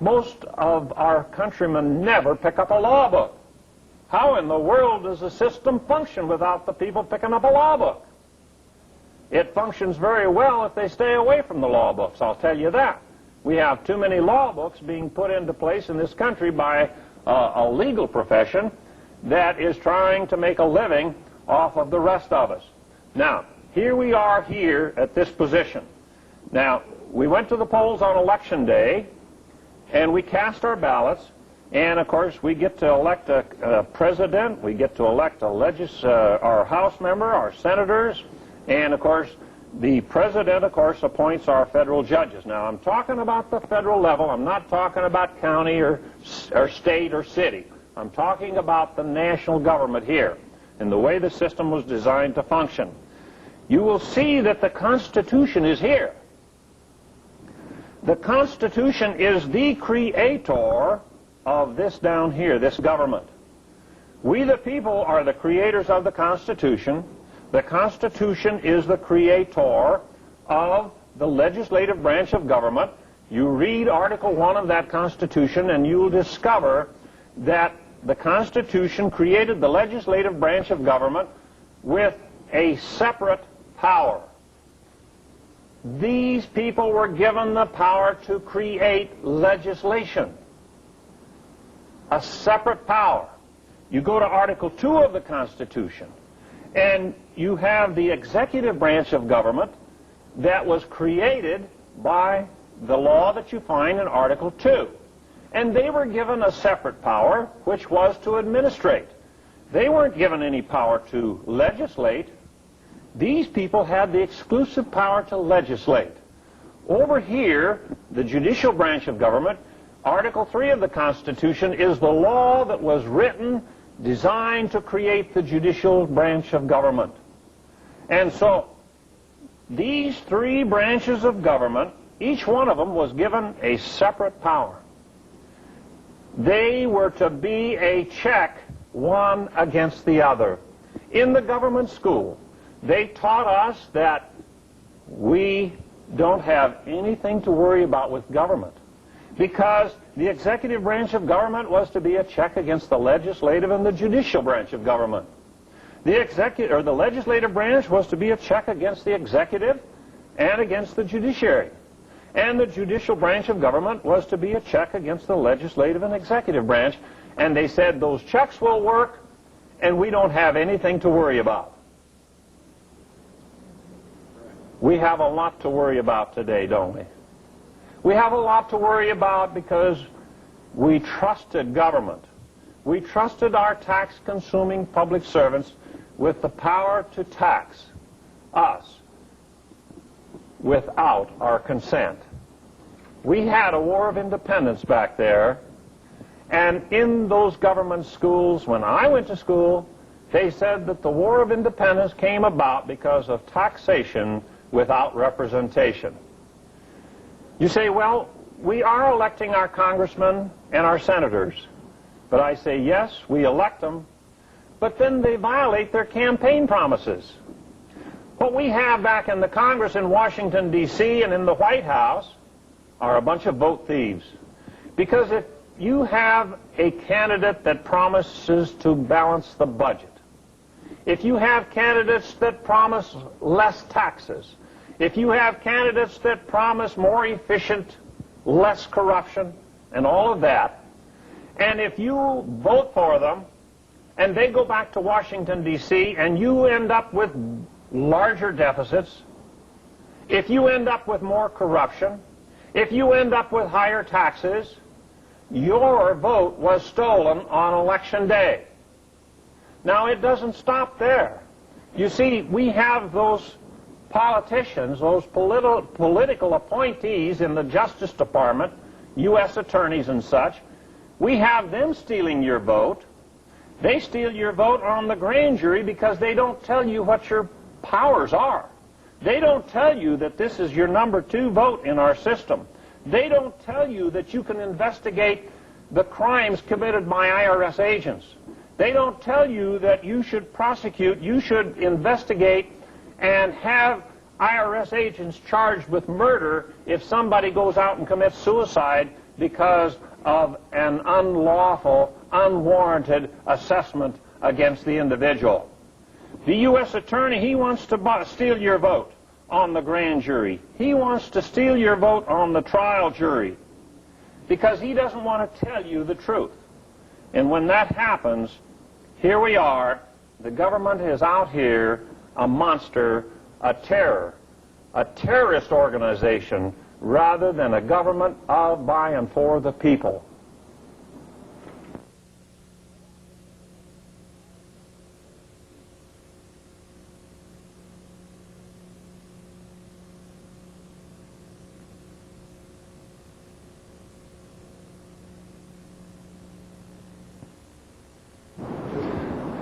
Most of our countrymen never pick up a law book. How in the world does a system function without the people picking up a law book? It functions very well if they stay away from the law books, I'll tell you that. We have too many law books being put into place in this country by a legal profession that is trying to make a living off of the rest of us. Now, here we are here at this position. Now, we went to the polls on Election Day, and we cast our ballots, and of course we get to elect a president, we get to elect our House member, our senators, and of course the president, of course, appoints our federal judges. Now, I'm talking about the federal level. I'm not talking about county or state or city. I'm talking about the national government here and the way the system was designed to function. You will see that the Constitution is here. The Constitution is the creator of this down here, this government. We the people are the creators of the Constitution. The Constitution is the creator of the legislative branch of government. You read Article 1 of that Constitution and you'll discover that the Constitution created the legislative branch of government with a separate power. These people were given the power to create legislation. A separate power. You go to Article 2 of the Constitution, and you have the executive branch of government that was created by the law that you find in Article 2. And they were given a separate power, which was to administrate. They weren't given any power to legislate. These people had the exclusive power to legislate. Over here, the judicial branch of government, Article 3 of the Constitution is the law that was written, designed to create the judicial branch of government. And so, these three branches of government, each one of them was given a separate power. They were to be a check one against the other. In the government school, they taught us that we don't have anything to worry about with government, because the executive branch of government was to be a check against the legislative and the judicial branch of government. The legislative branch was to be a check against the executive and against the judiciary. And the judicial branch of government was to be a check against the legislative and executive branch. And they said those checks will work and we don't have anything to worry about. We have a lot to worry about today, don't we? We have a lot to worry about because we trusted government. We trusted our tax-consuming public servants with the power to tax us without our consent. We had a war of independence back there, and in those government schools, when I went to school, they said that the war of independence came about because of taxation without representation. You say, well, we are electing our congressmen and our senators. But I say, yes, we elect them, but then they violate their campaign promises. What we have back in the Congress in Washington, D.C. and in the White House are a bunch of vote thieves. Because if you have a candidate that promises to balance the budget, if you have candidates that promise less taxes, if you have candidates that promise more efficient, less corruption, and all of that, and if you vote for them, and they go back to Washington, D.C., and you end up with larger deficits, if you end up with more corruption, if you end up with higher taxes, your vote was stolen on election day. Now, it doesn't stop there. You see, we have those politicians, those political appointees in the Justice Department, U.S. attorneys and such. We have them stealing your vote. They steal your vote on the grand jury because they don't tell you what your powers are. They don't tell you that this is your number 2 vote in our system. They don't tell you that you can investigate the crimes committed by IRS agents. They don't tell you that you should prosecute, you should investigate and have IRS agents charged with murder if somebody goes out and commits suicide because of an unlawful, unwarranted assessment against the individual. The U.S. attorney, he wants to steal your vote on the grand jury. He wants to steal your vote on the trial jury because he doesn't want to tell you the truth. And when that happens, here we are, the government is out here, a monster, a terror, a terrorist organization, rather than a government of, by, and for the people.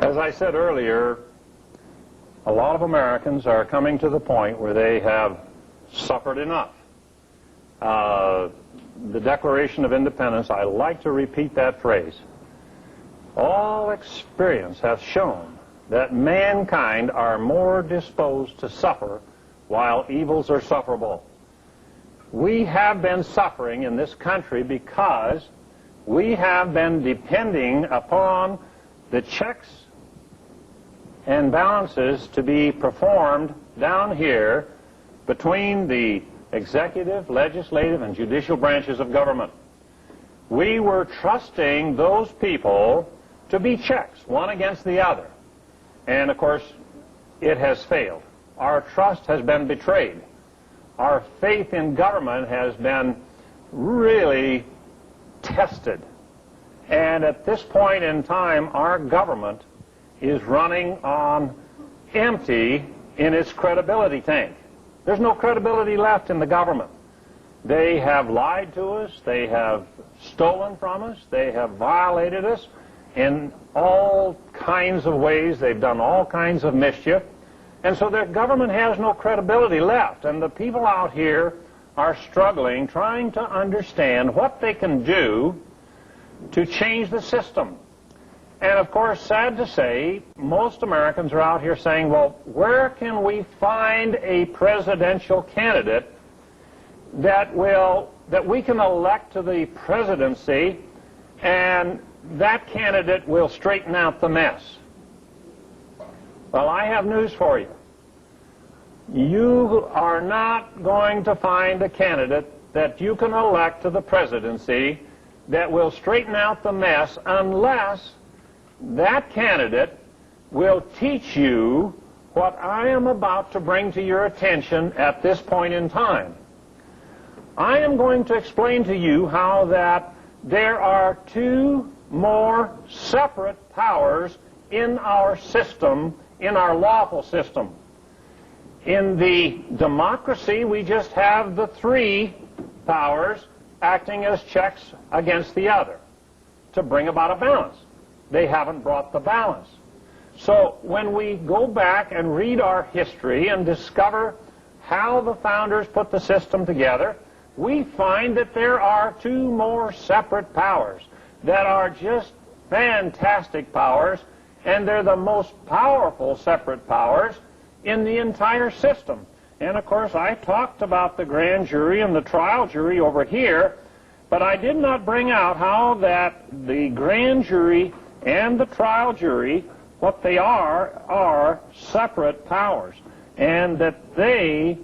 As I said earlier, a lot of Americans are coming to the point where they have suffered enough. the Declaration of Independence, I like to repeat that phrase. All experience hath shown that mankind are more disposed to suffer while evils are sufferable. We have been suffering in this country because we have been depending upon the checks and balances to be performed down here between the executive, legislative, and judicial branches of government. We were trusting those people to be checks, one against the other. And, of course, it has failed. Our trust has been betrayed. Our faith in government has been really tested. And at this point in time, our government is running on empty in its credibility tank. There's no credibility left in the government. They have lied to us. They have stolen from us. They have violated us in all kinds of ways. They've done all kinds of mischief. And so their government has no credibility left. And the people out here are struggling, trying to understand what they can do to change the system. And of course, sad to say, most Americans are out here saying, well, where can we find a presidential candidate that we can elect to the presidency, and that candidate will straighten out the mess? Well, I have news for you. You are not going to find a candidate that you can elect to the presidency that will straighten out the mess unless that candidate will teach you what I am about to bring to your attention at this point in time. I am going to explain to you how that there are two more separate powers in our system, in our lawful system. In the democracy, we just have the three powers acting as checks against the other to bring about a balance. They haven't brought the balance. So when we go back and read our history and discover how the founders put the system together, we find that there are two more separate powers that are just fantastic powers, and they're the most powerful separate powers in the entire system. And of course, I talked about the grand jury and the trial jury over here, but I did not bring out how that the grand jury and the trial jury, what they are separate powers, and that they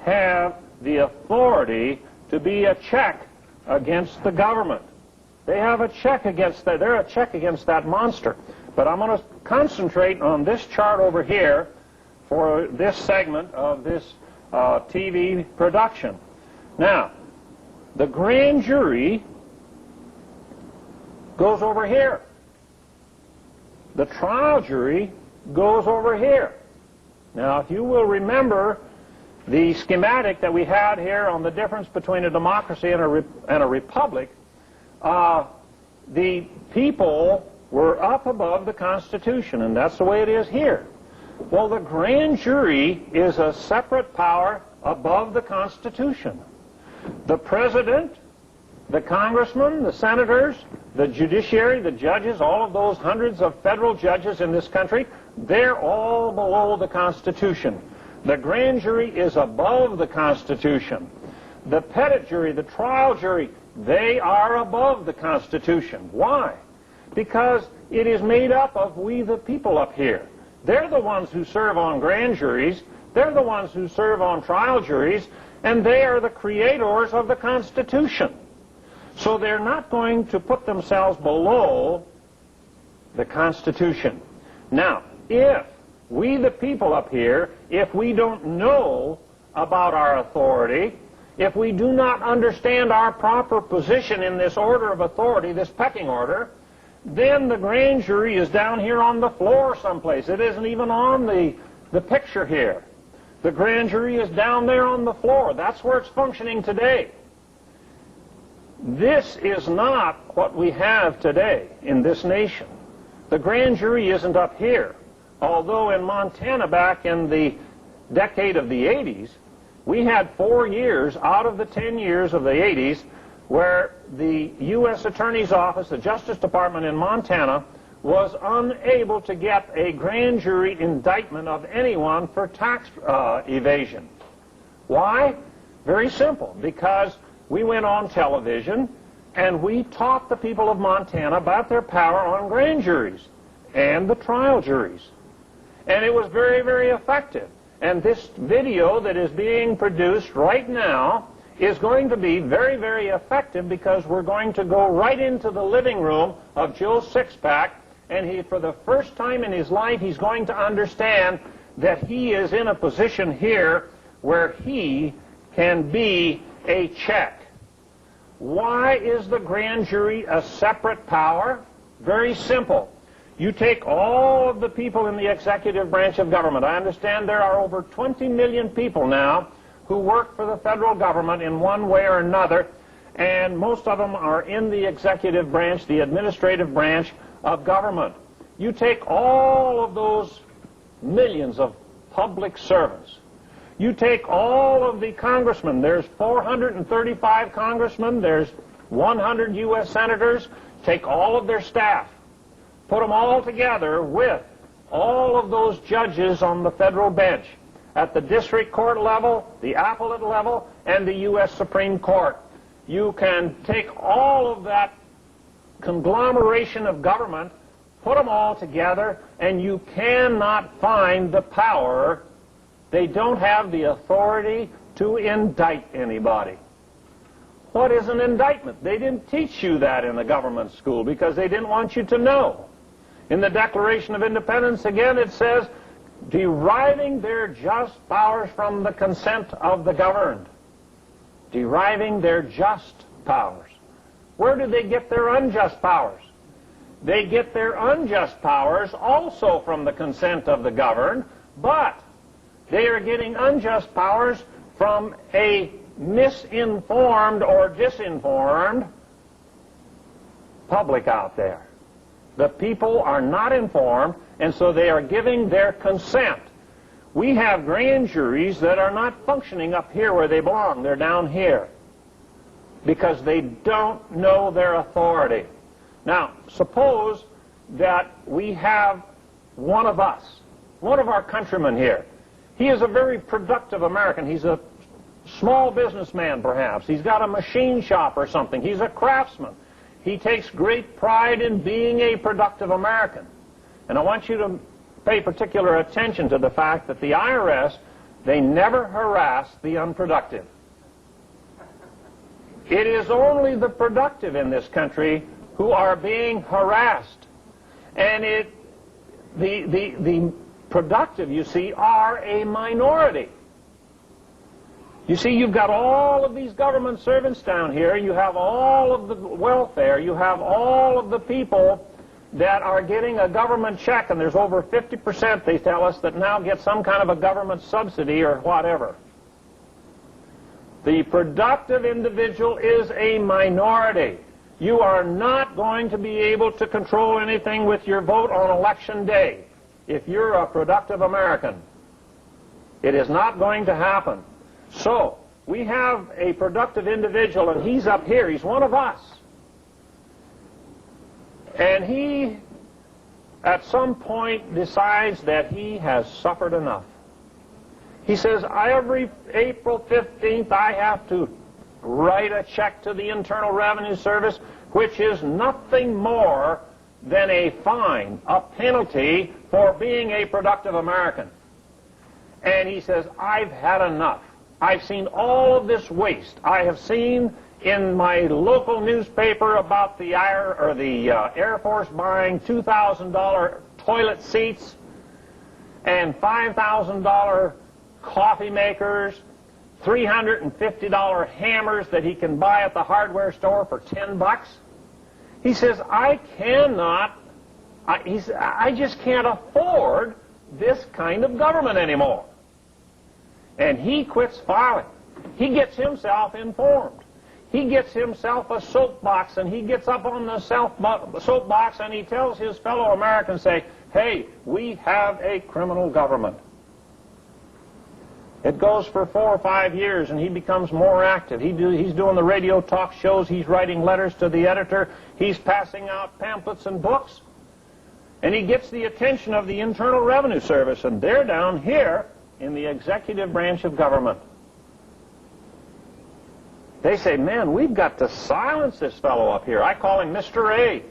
have the authority to be a check against the government. They have a check against that. They're a check against that monster. But I'm going to concentrate on this chart over here for this segment of this TV production. Now, the grand jury goes over here. The trial jury goes over here. Now, if you will remember the schematic that we had here on the difference between a democracy and a republic, the people were up above the Constitution, and that's the way it is here. Well, the grand jury is a separate power above the Constitution. The president, the congressmen, the senators, the judiciary, the judges, all of those hundreds of federal judges in this country, they're all below the Constitution. The grand jury is above the Constitution. The petit jury, the trial jury, they are above the Constitution. Why? Because it is made up of we the people up here. They're the ones who serve on grand juries, they're the ones who serve on trial juries, and they are the creators of the Constitution. So they're not going to put themselves below the Constitution. Now, if we the people up here, if we don't know about our authority, if we do not understand our proper position in this order of authority, this pecking order, then the grand jury is down here on the floor someplace. It isn't even on the picture here. The grand jury is down there on the floor. That's where it's functioning today. This is not what we have today in this nation. The grand jury isn't up here. Although in Montana back in the decade of the 80s, we had 4 years out of the 10 years of the 80s where the U.S. Attorney's Office, the Justice Department in Montana, was unable to get a grand jury indictment of anyone for tax evasion. Why? Very simple, because we went on television and we taught the people of Montana about their power on grand juries and the trial juries. And it was very, very effective. And this video that is being produced right now is going to be very, very effective, because we're going to go right into the living room of Joe Sixpack, and he, for the first time in his life, he's going to understand that he is in a position here where he can be a check. Why is the grand jury a separate power? Very simple. You take all of the people in the executive branch of government. I understand there are over 20 million people now who work for the federal government in one way or another, and most of them are in the executive branch, the administrative branch of government. You take all of those millions of public servants. You take all of the congressmen. There's 435 congressmen. There's 100 U.S. senators. Take all of their staff. Put them all together with all of those judges on the federal bench at the district court level, the appellate level, and the U.S. Supreme Court. You can take all of that conglomeration of government, put them all together, and you cannot find the power. They don't have the authority to indict anybody. What is an indictment? They didn't teach you that in the government school because they didn't want you to know. In the Declaration of Independence, again, it says, deriving their just powers from the consent of the governed. Deriving their just powers. Where do they get their unjust powers? They get their unjust powers also from the consent of the governed, but they are getting unjust powers from a misinformed or disinformed public out there. The people are not informed, and so they are giving their consent. We have grand juries that are not functioning up here where they belong. They're down here because they don't know their authority. Now, suppose that we have one of us, one of our countrymen here. He is a very productive American. He's a small businessman, perhaps. He's got a machine shop or something. He's a craftsman. He takes great pride in being a productive American. And I want you to pay particular attention to the fact that the IRS, they never harass the unproductive. It is only the productive in this country who are being harassed. And the productive, you see, are a minority. You see, you've got all of these government servants down here. You have all of the welfare. You have all of the people that are getting a government check, and there's over 50%, they tell us, that now get some kind of a government subsidy or whatever. The productive individual is a minority. You are not going to be able to control anything with your vote on election day if you're a productive American. It is not going to happen. So, we have a productive individual, and he's up here. He's one of us. And he, at some point, decides that he has suffered enough. He says, every April 15th, I have to write a check to the Internal Revenue Service, which is nothing more than a fine, a penalty for being a productive American. And he says, I've had enough. I've seen all of this waste. I have seen in my local newspaper about the Air Force buying $2,000 toilet seats and $5,000 coffee makers, $350 hammers that he can buy at the hardware store for $10. He says, I just can't afford this kind of government anymore. And he quits filing. He gets himself informed. He gets himself a soapbox, and he gets up on the soapbox and he tells his fellow Americans, say, hey, we have a criminal government. It goes for 4 or 5 years, and he becomes more active. He's doing the radio talk shows. He's writing letters to the editor. He's passing out pamphlets and books. And he gets the attention of the Internal Revenue Service, and they're down here in the executive branch of government. They say, man, we've got to silence this fellow up here. I call him Mr. A.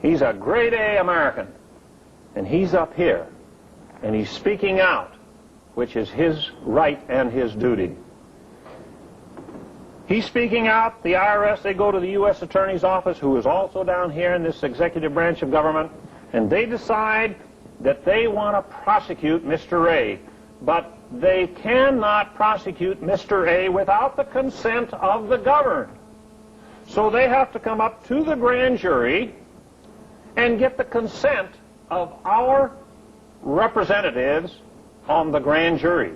He's a grade A American, and he's up here, and he's speaking out, which is his right and his duty. He's speaking out. The IRS, they go to the U.S. Attorney's Office, who is also down here in this executive branch of government, and they decide that they want to prosecute Mr. A, but they cannot prosecute Mr. A without the consent of the governed. So they have to come up to the grand jury and get the consent of our representatives on the grand jury.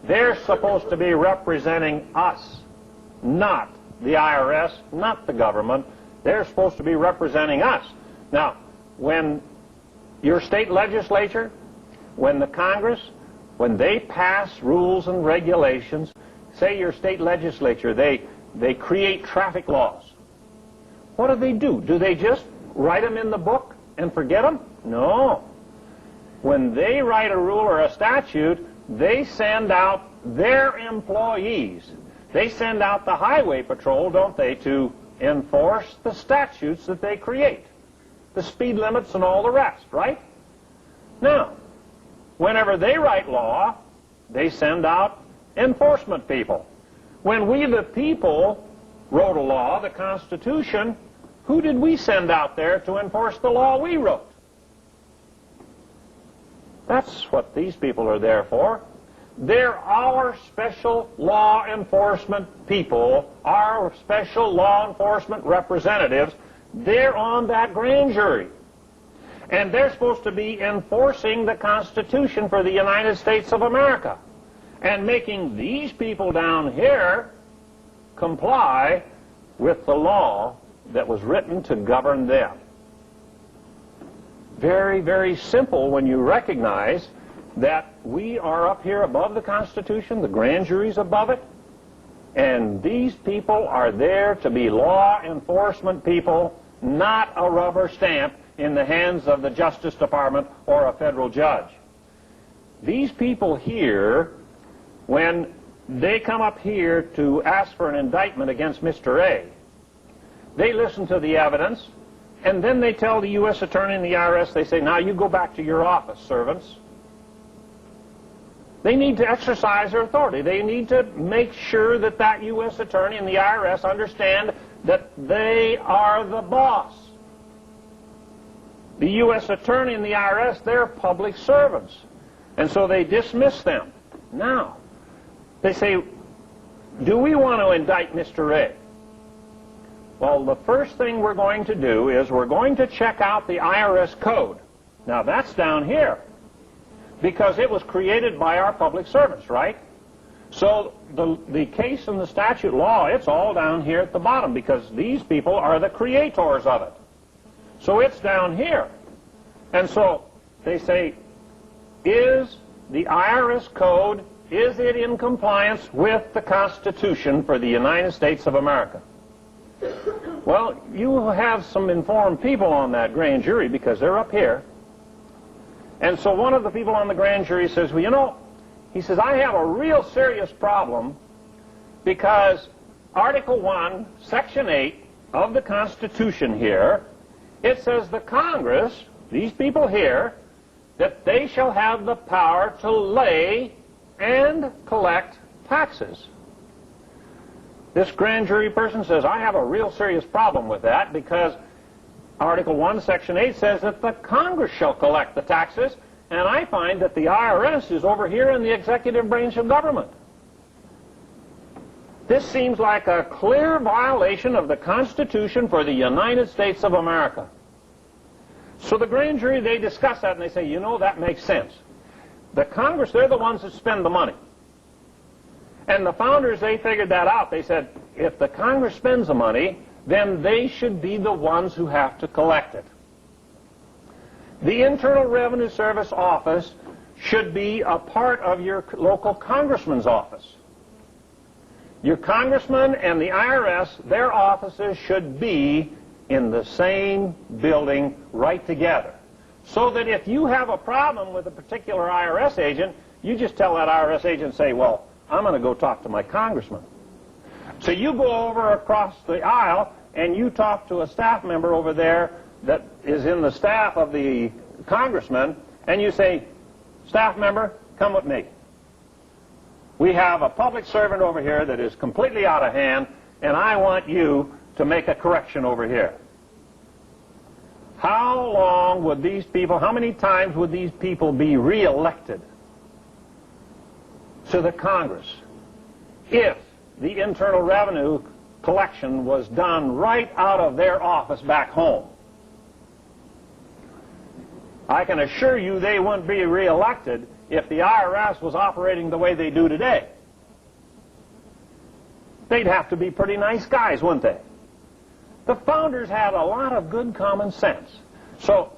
They're supposed to be representing us, not the IRS, not the government. They're supposed to be representing us. Now, when your state legislature, when the Congress, when they pass rules and regulations, say your state legislature, they create traffic laws. What do? Do they just write them in the book and forget them? No. When they write a rule or a statute, they send out their employees. They send out the highway patrol, don't they, to enforce the statutes that they create, the speed limits and all the rest, right? Now, whenever they write law, they send out enforcement people. When we, the people, wrote a law, the Constitution, who did we send out there to enforce the law we wrote? That's what these people are there for. They're our special law enforcement people, our special law enforcement representatives. They're on that grand jury. And they're supposed to be enforcing the Constitution for the United States of America and making these people down here comply with the law that was written to govern them. Very, very simple when you recognize that we are up here above the Constitution, the grand jury's above it, and these people are there to be law enforcement people, not a rubber stamp in the hands of the Justice Department or a federal judge. These people here, when they come up here to ask for an indictment against Mr. A, they listen to the evidence, and then they tell the U.S. Attorney and the IRS, they say, now you go back to your office, servants. They need to exercise their authority. They need to make sure that that U.S. Attorney and the IRS understand that they are the boss. The U.S. Attorney and the IRS, they're public servants. And so they dismiss them. Now, they say, do we want to indict Mr. A? Well, the first thing we're going to do is we're going to check out the IRS code. Now, that's down here because it was created by our public servants, right? So the case in the statute law, it's all down here at the bottom because these people are the creators of it. So it's down here. And so they say, is the IRS code, is it in compliance with the Constitution for the United States of America? Well, you have some informed people on that grand jury because they're up here. And so one of the people on the grand jury says, well, you know, he says, I have a real serious problem because Article 1, Section 8 of the Constitution here, it says the Congress, these people here, that they shall have the power to lay and collect taxes. This grand jury person says, I have a real serious problem with that because Article 1, Section 8 says that the Congress shall collect the taxes, and I find that the IRS is over here in the executive branch of government. This seems like a clear violation of the Constitution for the United States of America. So the grand jury, they discuss that and they say, you know, that makes sense. The Congress, they're the ones that spend the money. And the founders, they figured that out. They said, if the Congress spends the money, then they should be the ones who have to collect it. The Internal Revenue Service office should be a part of your local congressman's office. Your congressman and the IRS, their offices should be in the same building right together. So that if you have a problem with a particular IRS agent, you just tell that IRS agent, say, well, I'm going to go talk to my congressman. So you go over across the aisle and you talk to a staff member over there that is in the staff of the congressman, and you say, staff member, come with me. We have a public servant over here that is completely out of hand, and I want you to make a correction over here. How long would these people, how many times would these people be re-elected to the Congress if the Internal Revenue collection was done right out of their office back home? I can assure you they wouldn't be re-elected if the IRS was operating the way they do today. They'd have to be pretty nice guys, wouldn't they? The founders had a lot of good common sense. So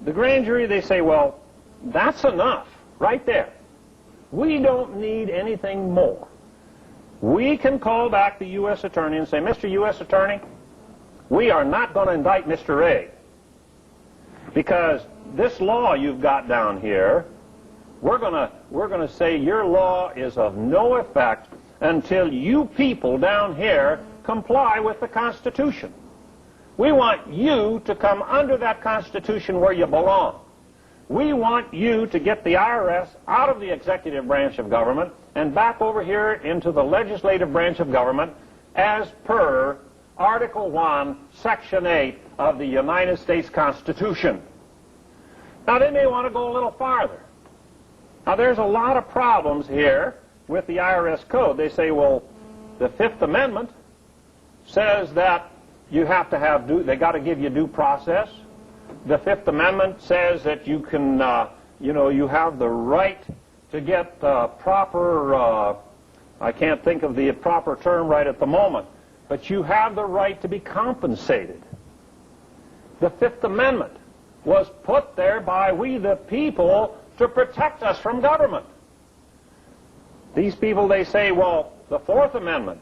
the grand jury, they say, well, that's enough right there. We don't need anything more. We can call back the U.S. Attorney and say, Mr. U.S. Attorney, we are not going to indict Mr. A, because this law you've got down here, we're going to say your law is of no effect until you people down here comply with the Constitution. We want you to come under that Constitution where you belong. We want you to get the IRS out of the executive branch of government and back over here into the legislative branch of government as per Article 1, Section 8 of the United States Constitution. Now, they may want to go a little farther. Now, there's a lot of problems here with the IRS code. They say, well, the Fifth Amendment says that you have to have they got to give you due process. The Fifth Amendment says that you can, you have the right to get proper, I can't think of the proper term right at the moment, but you have the right to be compensated. The Fifth Amendment was put there by we the people to protect us from government. These people, they say, well, the Fourth Amendment,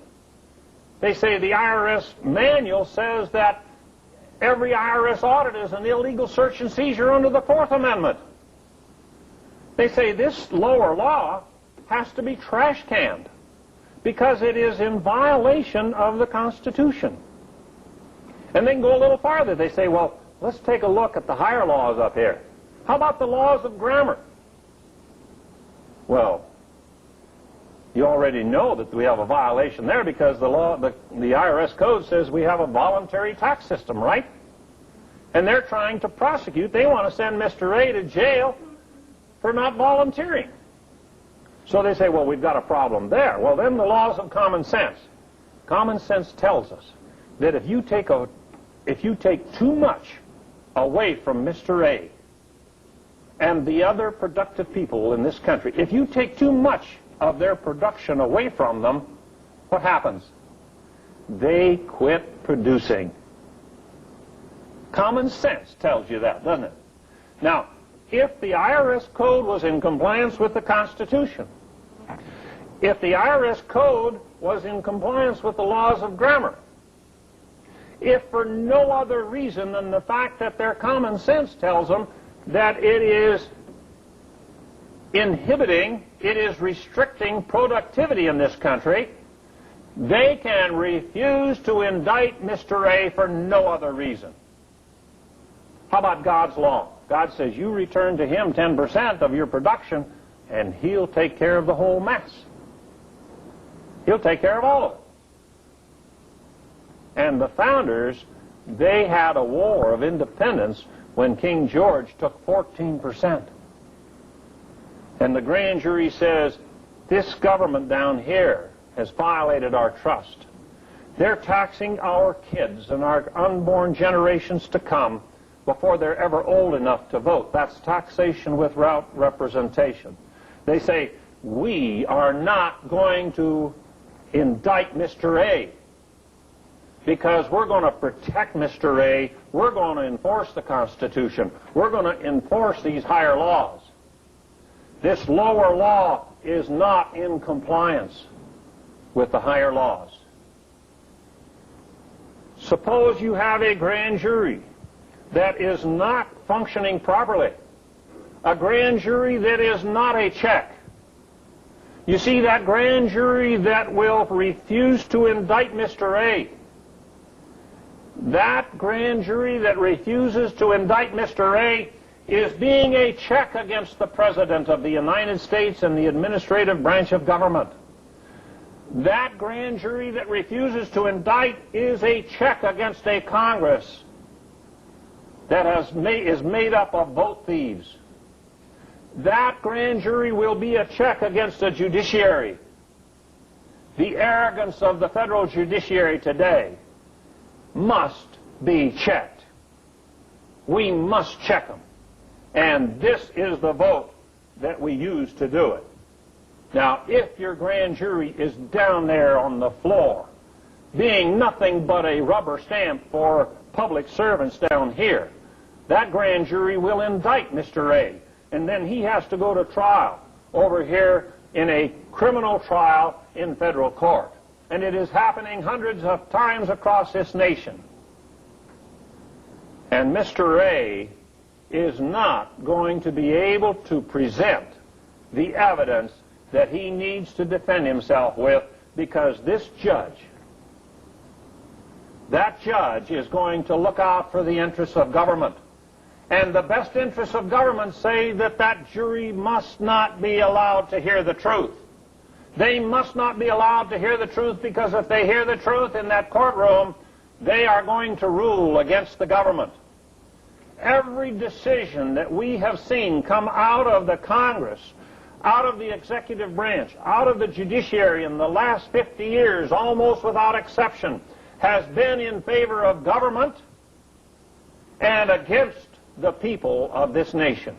they say the IRS manual says that every IRS audit is an illegal search and seizure under the Fourth Amendment. They say this lower law has to be trash canned because it is in violation of the Constitution. And they can go a little farther. They say, well, let's take a look at the higher laws up here. How about the laws of grammar? Well, you already know that we have a violation there because the IRS code says we have a voluntary tax system, right? And they're trying to prosecute. They want to send Mr. A to jail for not volunteering. So they say, well, we've got a problem there. Well, then the laws of common sense. Common sense tells us that if you take too much away from Mr. A and the other productive people in this country, if you take too much of their production away from them, what happens? They quit producing. Common sense tells you that, doesn't it? Now, if the IRS code was in compliance with the Constitution, if the IRS code was in compliance with the laws of grammar, if for no other reason than the fact that their common sense tells them that it is inhibiting, it is restricting productivity in this country, they can refuse to indict Mr. A for no other reason. How about God's law? God says you return to him 10% of your production and he'll take care of the whole mess. He'll take care of all of it. And the founders, they had a war of independence when King George took 14%. And the grand jury says, this government down here has violated our trust. They're taxing our kids and our unborn generations to come before they're ever old enough to vote. That's taxation without representation. They say, we are not going to indict Mr. A because we're going to protect Mr. A. We're going to enforce the Constitution. We're going to enforce these higher laws. this lower law is not in compliance with the higher laws. Suppose you have a grand jury that is not functioning properly, a grand jury that is not a check. You see, that grand jury that will refuse to indict Mr. A, that grand jury that refuses to indict Mr. A is being a check against the President of the United States and the administrative branch of government. That grand jury that refuses to indict is a check against a Congress that is made up of vote thieves. That grand jury will be a check against a judiciary. The arrogance of the federal judiciary today must be checked. We must check them. And this is the vote that we use to do it. Now, if your grand jury is down there on the floor, being nothing but a rubber stamp for public servants down here, that grand jury will indict Mr. A, and then he has to go to trial over here in a criminal trial in federal court. And it is happening hundreds of times across this nation. And Mr. A is not going to be able to present the evidence that he needs to defend himself with, because this judge, that judge is going to look out for the interests of government. And the best interests of government say that that jury must not be allowed to hear the truth. They must not be allowed to hear the truth, because if they hear the truth in that courtroom, they are going to rule against the government. Every decision that we have seen come out of the Congress, out of the executive branch, out of the judiciary in the last 50 years, almost without exception, has been in favor of government and against the people of this nation.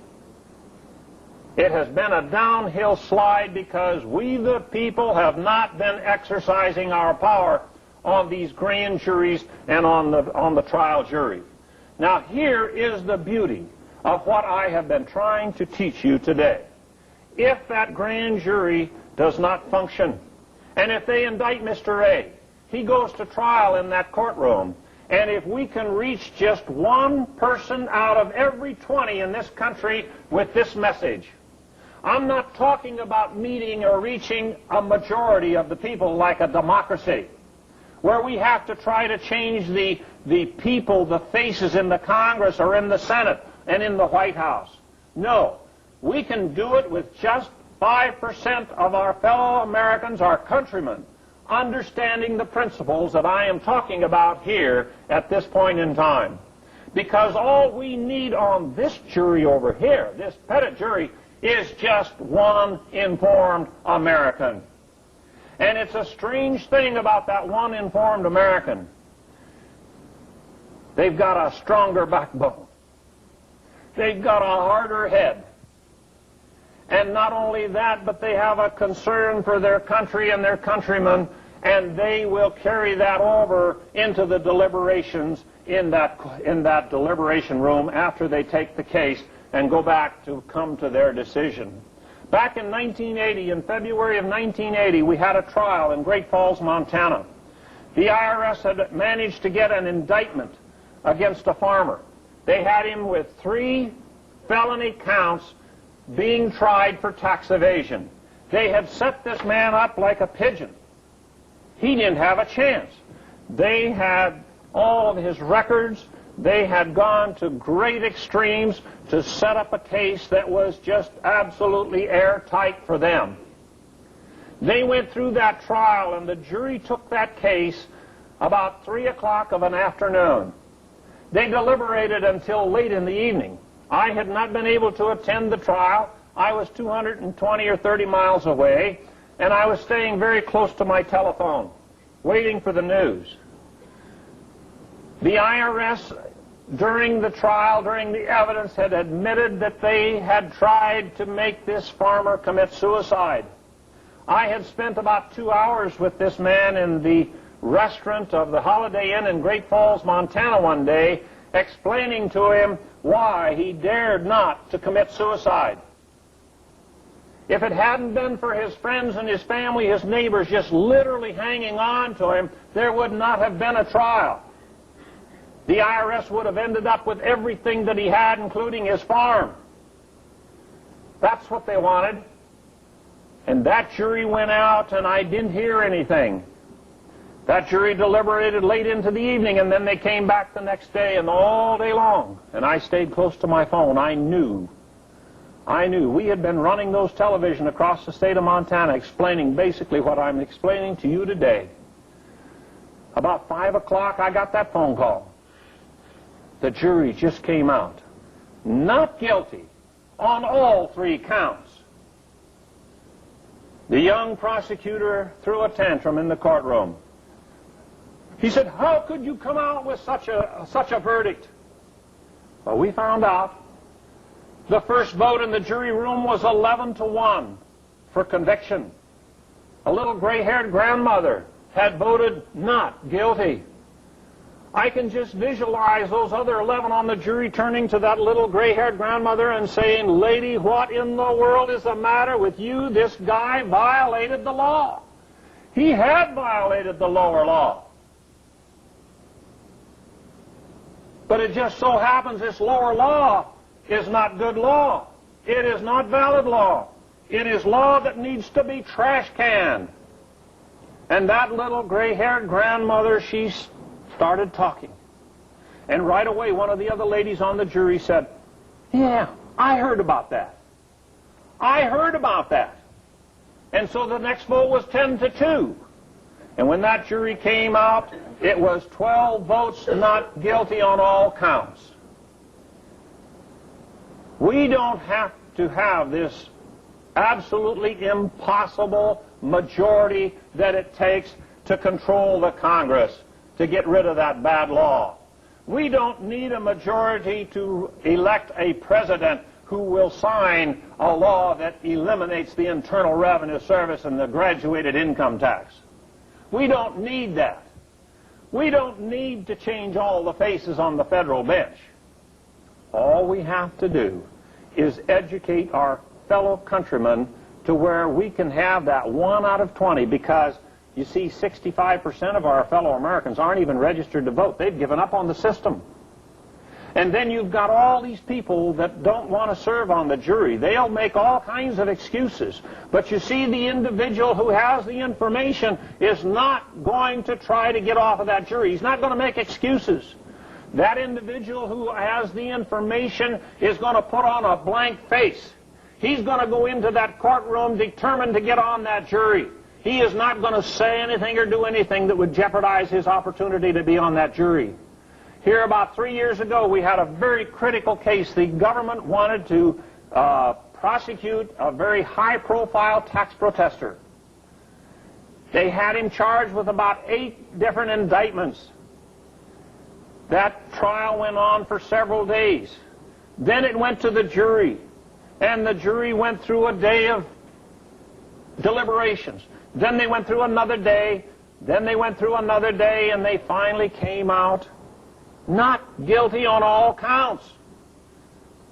It has been a downhill slide because we, the people, have not been exercising our power on these grand juries and on the trial jury. Now, here is the beauty of what I have been trying to teach you today. If that grand jury does not function, and if they indict Mr. A, he goes to trial in that courtroom, and if we can reach just one person out of every 20 in this country with this message, I'm not talking about meeting or reaching a majority of the people like a democracy, where we have to try to change the people, the faces in the Congress or in the Senate and in the White House. No, we can do it with just 5% of our fellow Americans, our countrymen, understanding the principles that I am talking about here at this point in time. Because all we need on this jury over here, this pettit jury, is just one informed American. And it's a strange thing about that one informed American. They've got a stronger backbone. They've got a harder head. And not only that, but they have a concern for their country and their countrymen, and they will carry that over into the deliberations in that deliberation room after they take the case and go back to come to their decision. Back in 1980, in February of 1980, we had a trial in Great Falls, Montana. The IRS had managed to get an indictment against a farmer. They had him with 3 felony counts being tried for tax evasion. They had set this man up like a pigeon. He didn't have a chance. They had all of his records. They had gone to great extremes to set up a case that was just absolutely airtight for them. They went through that trial, and the jury took that case about 3 o'clock of an afternoon. They deliberated until late in the evening. I had not been able to attend the trial. I was 220 or 30 miles away, and I was staying very close to my telephone, waiting for the news. The IRS, during the trial, during the evidence, had admitted that they had tried to make this farmer commit suicide. I had spent about 2 hours with this man in the restaurant of the Holiday Inn in Great Falls, Montana one day, explaining to him why he dared not to commit suicide. If it hadn't been for his friends and his family, his neighbors just literally hanging on to him, there would not have been a trial. The IRS would have ended up with everything that he had, including his farm. That's what they wanted. And that jury went out, and I didn't hear anything. That jury deliberated late into the evening, and then they came back the next day and all day long. And I stayed close to my phone. I knew. We had been running those television across the state of Montana explaining basically what I'm explaining to you today. About 5 o'clock, I got that phone call. The jury just came out. Not guilty on all 3 counts. The young prosecutor threw a tantrum in the courtroom. He said, "How could you come out with such a verdict?" Well, we found out. The first vote in the jury room was 11-1 for conviction. A little gray-haired grandmother had voted not guilty. I can just visualize those other 11 on the jury turning to that little gray-haired grandmother and saying, "Lady, what in the world is the matter with you? This guy violated the law." He had violated the lower law. But it just so happens this lower law is not good law. It is not valid law. It is law that needs to be trash canned. And that little gray-haired grandmother, she started talking. And right away, one of the other ladies on the jury said, "Yeah, I heard about that. I heard about that." And so the next vote was 10-2. And when that jury came out, it was 12 votes not guilty on all counts. We don't have to have this absolutely impossible majority that it takes to control the Congress, to get rid of that bad law. We don't need a majority to elect a president who will sign a law that eliminates the Internal Revenue Service and the graduated income tax. We don't need that. We don't need to change all the faces on the federal bench. All we have to do is educate our fellow countrymen to where we can have that 1 out of 20, because you see 65% of our fellow Americans aren't even registered to vote. They've given up on the system. And then you've got all these people that don't want to serve on the jury. They'll make all kinds of excuses. But you see, the individual who has the information is not going to try to get off of that jury. He's not going to make excuses. That individual who has the information is going to put on a blank face. He's going to go into that courtroom determined to get on that jury. He is not going to say anything or do anything that would jeopardize his opportunity to be on that jury. Here about 3 years ago, we had a very critical case. The government wanted to prosecute a very high-profile tax protester. They had him charged with about 8 different indictments. That trial went on for several days. Then it went to the jury, and the jury went through a day of deliberations. Then they went through another day. Then they went through another day, and they finally came out not guilty on all counts.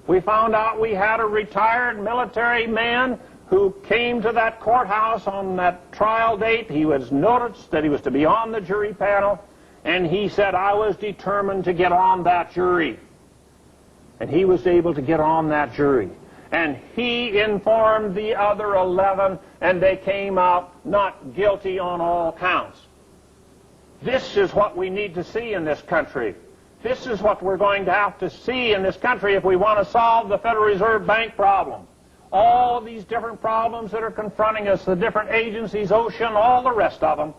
We found out we had a retired military man who came to that courthouse on that trial date. He was noticed that he was to be on the jury panel, and he said, "I was determined to get on that jury." And he was able to get on that jury. And he informed the other 11, and they came out not guilty on all counts. This is what we need to see in this country. This is what we're going to have to see in this country if we want to solve the Federal Reserve Bank problem. All of these different problems that are confronting us, the different agencies, OSHA, all the rest of them.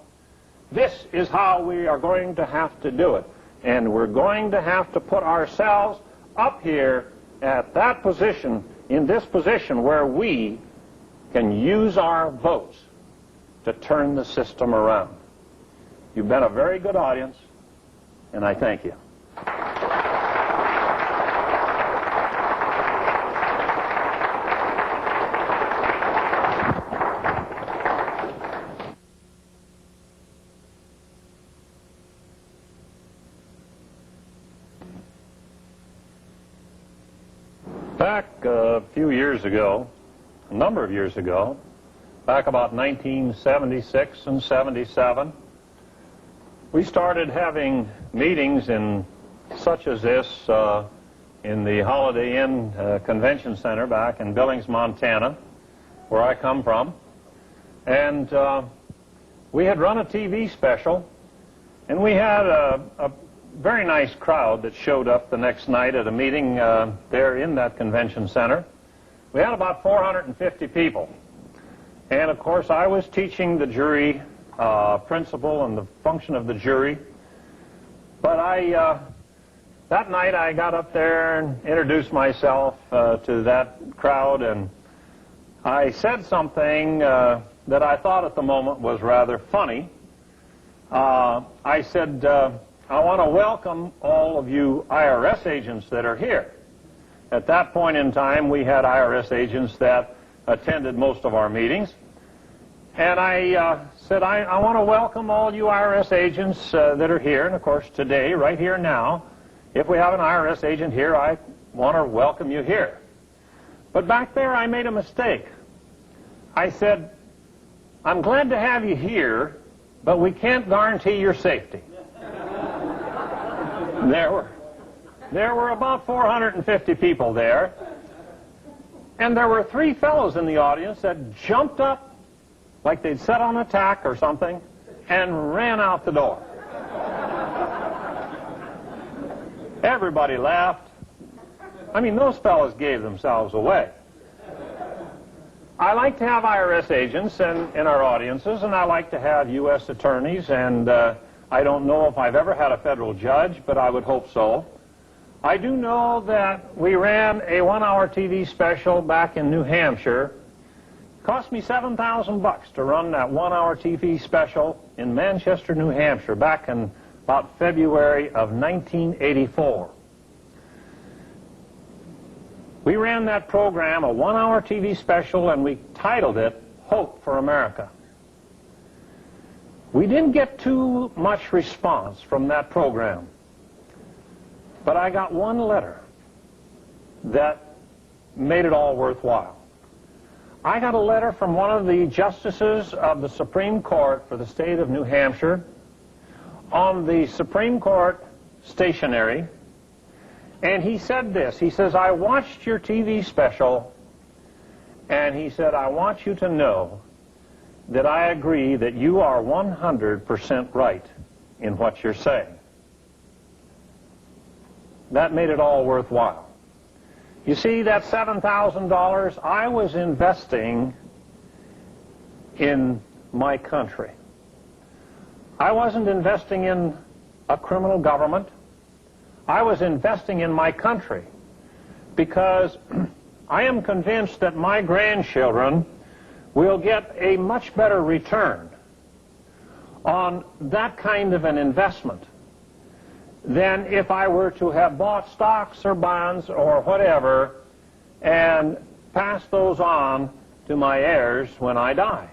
This is how we are going to have to do it. And we're going to have to put ourselves up here at that position, in this position where we can use our votes to turn the system around. You've been a very good audience, and I thank you. Back a few years ago, a number of years ago, back about 1976 and 77, we started having meetings in such as this in the Holiday Inn Convention Center back in Billings, Montana, where I come from. And we had run a TV special, and we had a very nice crowd that showed up the next night at a meeting there in that convention center. We had about 450 people. And, of course, I was teaching the jury principle and the function of the jury. But that night I got up there and introduced myself to that crowd, and I said something that I thought at the moment was rather funny. I said, I want to welcome all of you IRS agents that are here. At that point in time, we had IRS agents that attended most of our meetings. And I said, I want to welcome all you IRS agents that are here. And, of course, today, right here now, if we have an IRS agent here, I want to welcome you here. But back there, I made a mistake. I said, I'm glad to have you here, but we can't guarantee your safety. There were about 450 people there, and there were three fellows in the audience that jumped up like they'd set on attack or something and ran out the door. Everybody laughed. I mean, those fellows gave themselves away. I like to have IRS agents in our audiences, and I like to have U.S. attorneys, and I don't know if I've ever had a federal judge, but I would hope so. I do know that we ran a one-hour TV special back in New Hampshire. It cost me $7,000 to run that one-hour TV special in Manchester, New Hampshire, back in about February of 1984. We ran that program, a one-hour TV special, and we titled it Hope for America. We didn't get too much response from that program, but I got one letter that made it all worthwhile. I got a letter from one of the justices of the Supreme Court for the state of New Hampshire on the Supreme Court stationery, and he said this. He says, I watched your TV special, and he said, I want you to know that I agree that you are 100% right in what you're saying. That made it all worthwhile. You see, that $7,000, I was investing in my country. I wasn't investing in a criminal government. I was investing in my country because I am convinced that my grandchildren will get a much better return on that kind of an investment than if I were to have bought stocks or bonds or whatever and pass those on to my heirs when I die.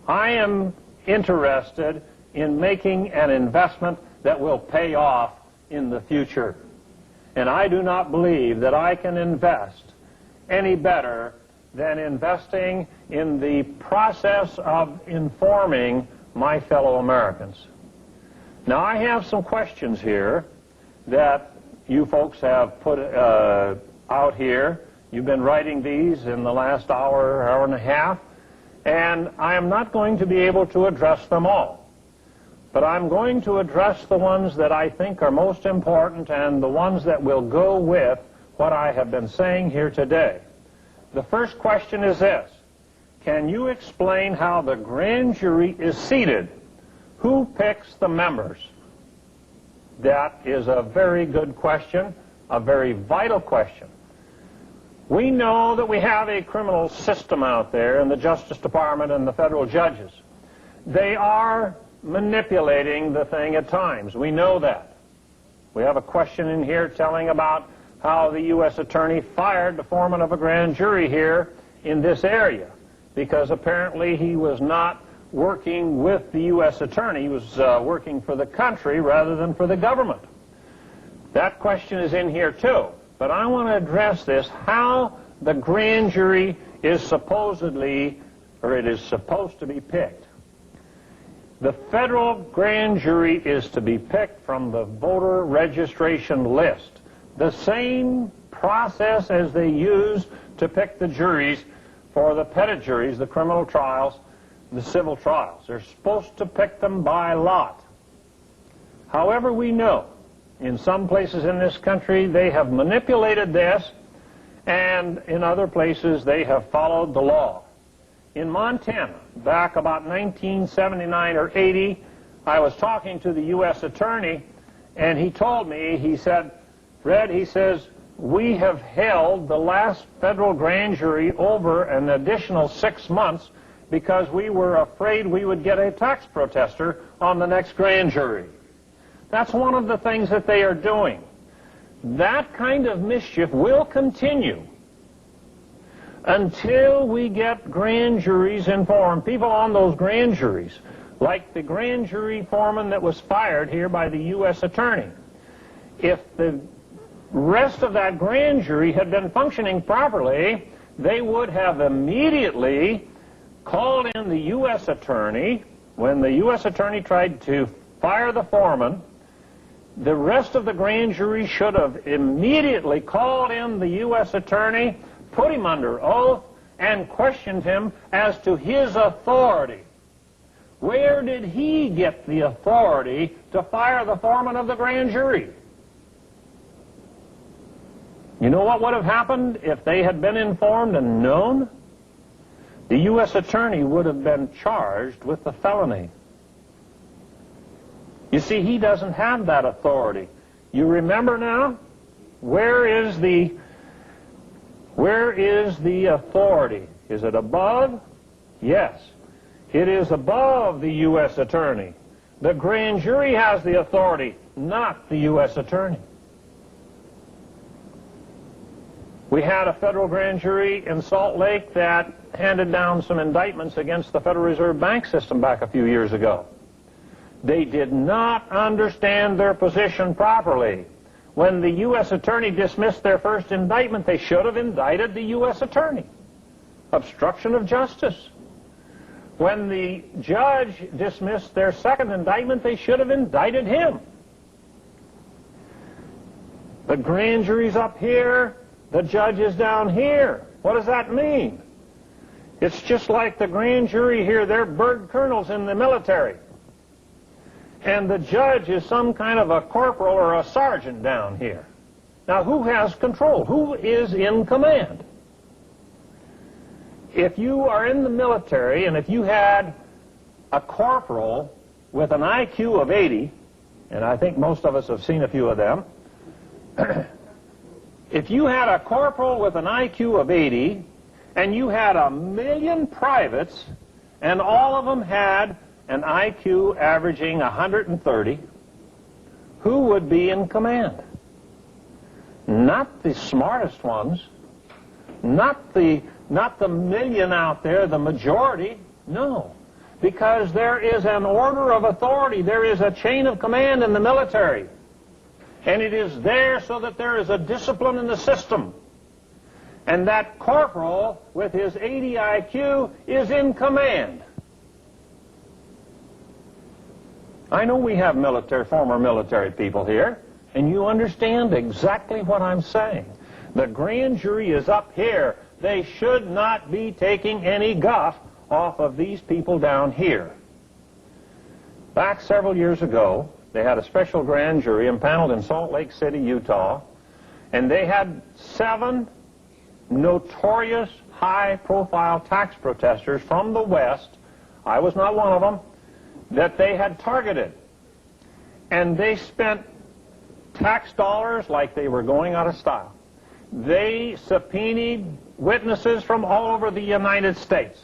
I am interested in making an investment that will pay off in the future. And I do not believe that I can invest any better than investing in the process of informing my fellow Americans. Now, I have some questions here that you folks have put out here. You've been writing these in the last hour, hour and a half, and I am not going to be able to address them all. But I'm going to address the ones that I think are most important and the ones that will go with what I have been saying here today. The first question is this. Can you explain how the grand jury is seated? Who picks the members? That is a very good question, a very vital question. We know that we have a criminal system out there in the Justice Department and the federal judges. They are manipulating the thing at times. We know that. We have a question in here telling about how the U.S. attorney fired the foreman of a grand jury here in this area because apparently he was not working with the U.S. attorney. He was working for the country rather than for the government. That question is in here too. But I want to address this, how the grand jury is supposedly, or it is supposed to be picked. The federal grand jury is to be picked from the voter registration list, the same process as they use to pick the juries for the petit juries, the criminal trials, the civil trials. They're supposed to pick them by lot. However, we know in some places in this country they have manipulated this, and in other places they have followed the law. In Montana, back about 1979 or 80, I was talking to the U.S. attorney, and he told me, he said, Red, he says, we have held the last federal grand jury over an additional 6 months because we were afraid we would get a tax protester on the next grand jury. That's one of the things that they are doing. That kind of mischief will continue until we get grand juries informed. People on those grand juries, like the grand jury foreman that was fired here by the U.S. attorney. If the rest of that grand jury had been functioning properly, they would have immediately called in the U.S. attorney. When the U.S. attorney tried to fire the foreman, the rest of the grand jury should have immediately called in the U.S. attorney, put him under oath, and questioned him as to his authority. Where did he get the authority to fire the foreman of the grand jury? You know what would have happened if they had been informed and known? The U.S. attorney would have been charged with the felony. You see, he doesn't have that authority. You remember now? Where is the authority? Is it above? Yes. It is above the U.S. attorney. The grand jury has the authority, not the U.S. attorney. We had a federal grand jury in Salt Lake that handed down some indictments against the Federal Reserve Bank system back a few years ago. They did not understand their position properly. When the U.S. attorney dismissed their first indictment, they should have indicted the U.S. attorney. Obstruction of justice. When the judge dismissed their second indictment, they should have indicted him. The grand jury's up here, the judge is down here. What does that mean? It's just like the grand jury here, they're bird colonels in the military. And the judge is some kind of a corporal or a sergeant down here. Now, who has control? Who is in command? If you are in the military and if you had a corporal with an IQ of 80, and I think most of us have seen a few of them, if you had a corporal with an IQ of 80 and you had 1,000,000 privates and all of them had an IQ averaging 130, who would be in command? Not the smartest ones, not the million out there, the majority, no. Because there is an order of authority, there is a chain of command in the military. And it is there so that there is a discipline in the system. And that corporal with his 80 IQ is in command. I know we have former military people here, and you understand exactly what I'm saying. The grand jury is up here. They should not be taking any guff off of these people down here. Back several years ago, they had a special grand jury impaneled in Salt Lake City, Utah, and they had 7 notorious high-profile tax protesters from the West, I was not one of them, that they had targeted. And they spent tax dollars like they were going out of style. They subpoenaed witnesses from all over the United States.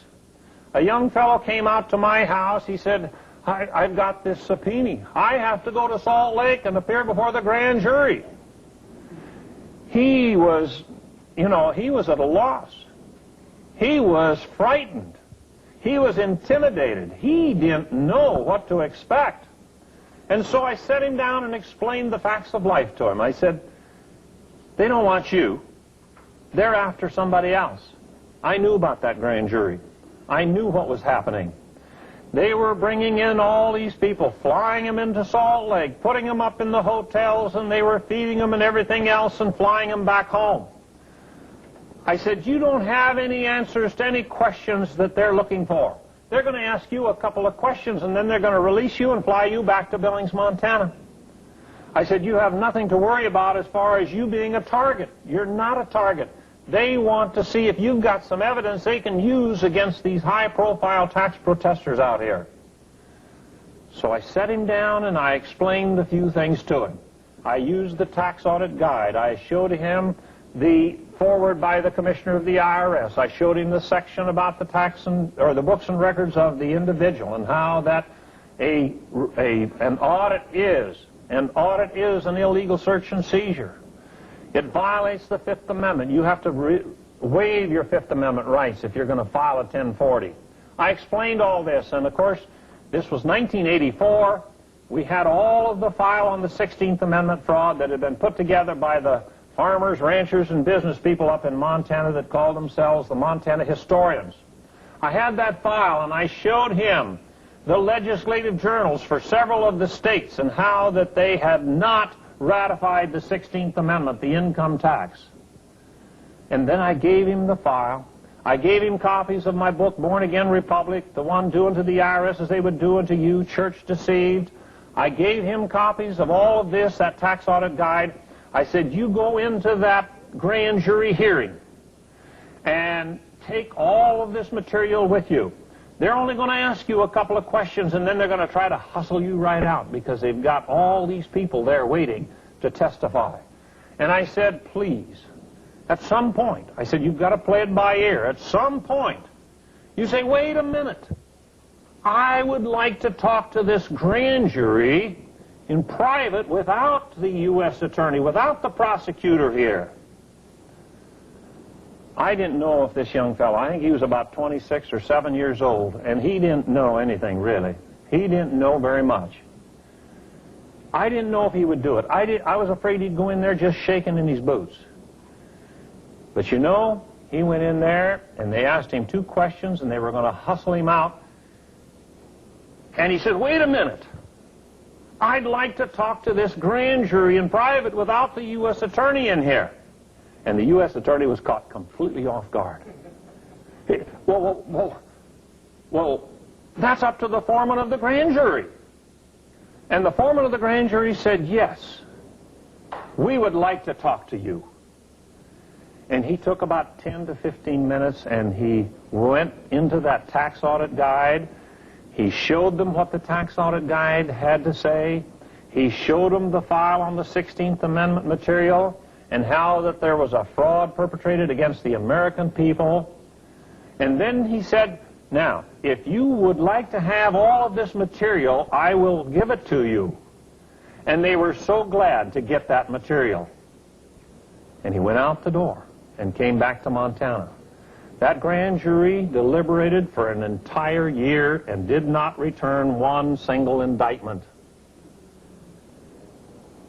A young fellow came out to my house. He said, I've got this subpoena. I have to go to Salt Lake and appear before the grand jury. He was, he was at a loss. He was frightened. He was intimidated. He didn't know what to expect. And so I sat him down and explained the facts of life to him. I said, they don't want you. They're after somebody else. I knew about that grand jury. I knew what was happening. They were bringing in all these people, flying them into Salt Lake, putting them up in the hotels, and they were feeding them and everything else and flying them back home. I said, you don't have any answers to any questions that they're looking for. They're going to ask you a couple of questions, and then they're going to release you and fly you back to Billings, Montana. I said, you have nothing to worry about as far as you being a target. You're not a target. They want to see if you've got some evidence they can use against these high-profile tax protesters out here. So I sat him down and I explained a few things to him. I used the tax audit guide. I showed him the forward by the Commissioner of the IRS. I showed him the section about the the books and records of the individual and how that an audit is an illegal search and seizure. It violates the Fifth Amendment. You have to waive your Fifth Amendment rights if you're going to file a 1040. I explained all this, and of course, this was 1984. We had all of the file on the 16th Amendment fraud that had been put together by the farmers, ranchers, and business people up in Montana that called themselves the Montana Historians. I had that file, and I showed him the legislative journals for several of the states and how that they had not ratified the 16th Amendment, the income tax. And then I gave him the file. I gave him copies of my book, Born Again Republic, the one do unto the IRS as they would do unto you, Church Deceived. I gave him copies of all of this, that tax audit guide. I said, you go into that grand jury hearing and take all of this material with you. They're only going to ask you a couple of questions, and then they're going to try to hustle you right out because they've got all these people there waiting to testify. And I said, please, at some point, I said, you've got to play it by ear. At some point, you say, wait a minute. I would like to talk to this grand jury in private without the U.S. attorney, without the prosecutor here. I didn't know if this young fellow, I think he was about 26 or 7 years old, and he didn't know anything, really. He didn't know very much. I didn't know if he would do it. I was afraid he'd go in there just shaking in his boots. But you know, he went in there, and they asked him 2 questions, and they were going to hustle him out. And he said, wait a minute. I'd like to talk to this grand jury in private without the U.S. attorney in here. And the U.S. attorney was caught completely off guard. Well, that's up to the foreman of the grand jury. And the foreman of the grand jury said, yes, we would like to talk to you. And he took about 10 to 15 minutes, and he went into that tax audit guide. He showed them what the tax audit guide had to say. He showed them the file on the 16th Amendment material and how that there was a fraud perpetrated against the American people. And then he said, now, if you would like to have all of this material, I will give it to you. And they were so glad to get that material. And he went out the door and came back to Montana. That grand jury deliberated for an entire year and did not return one single indictment.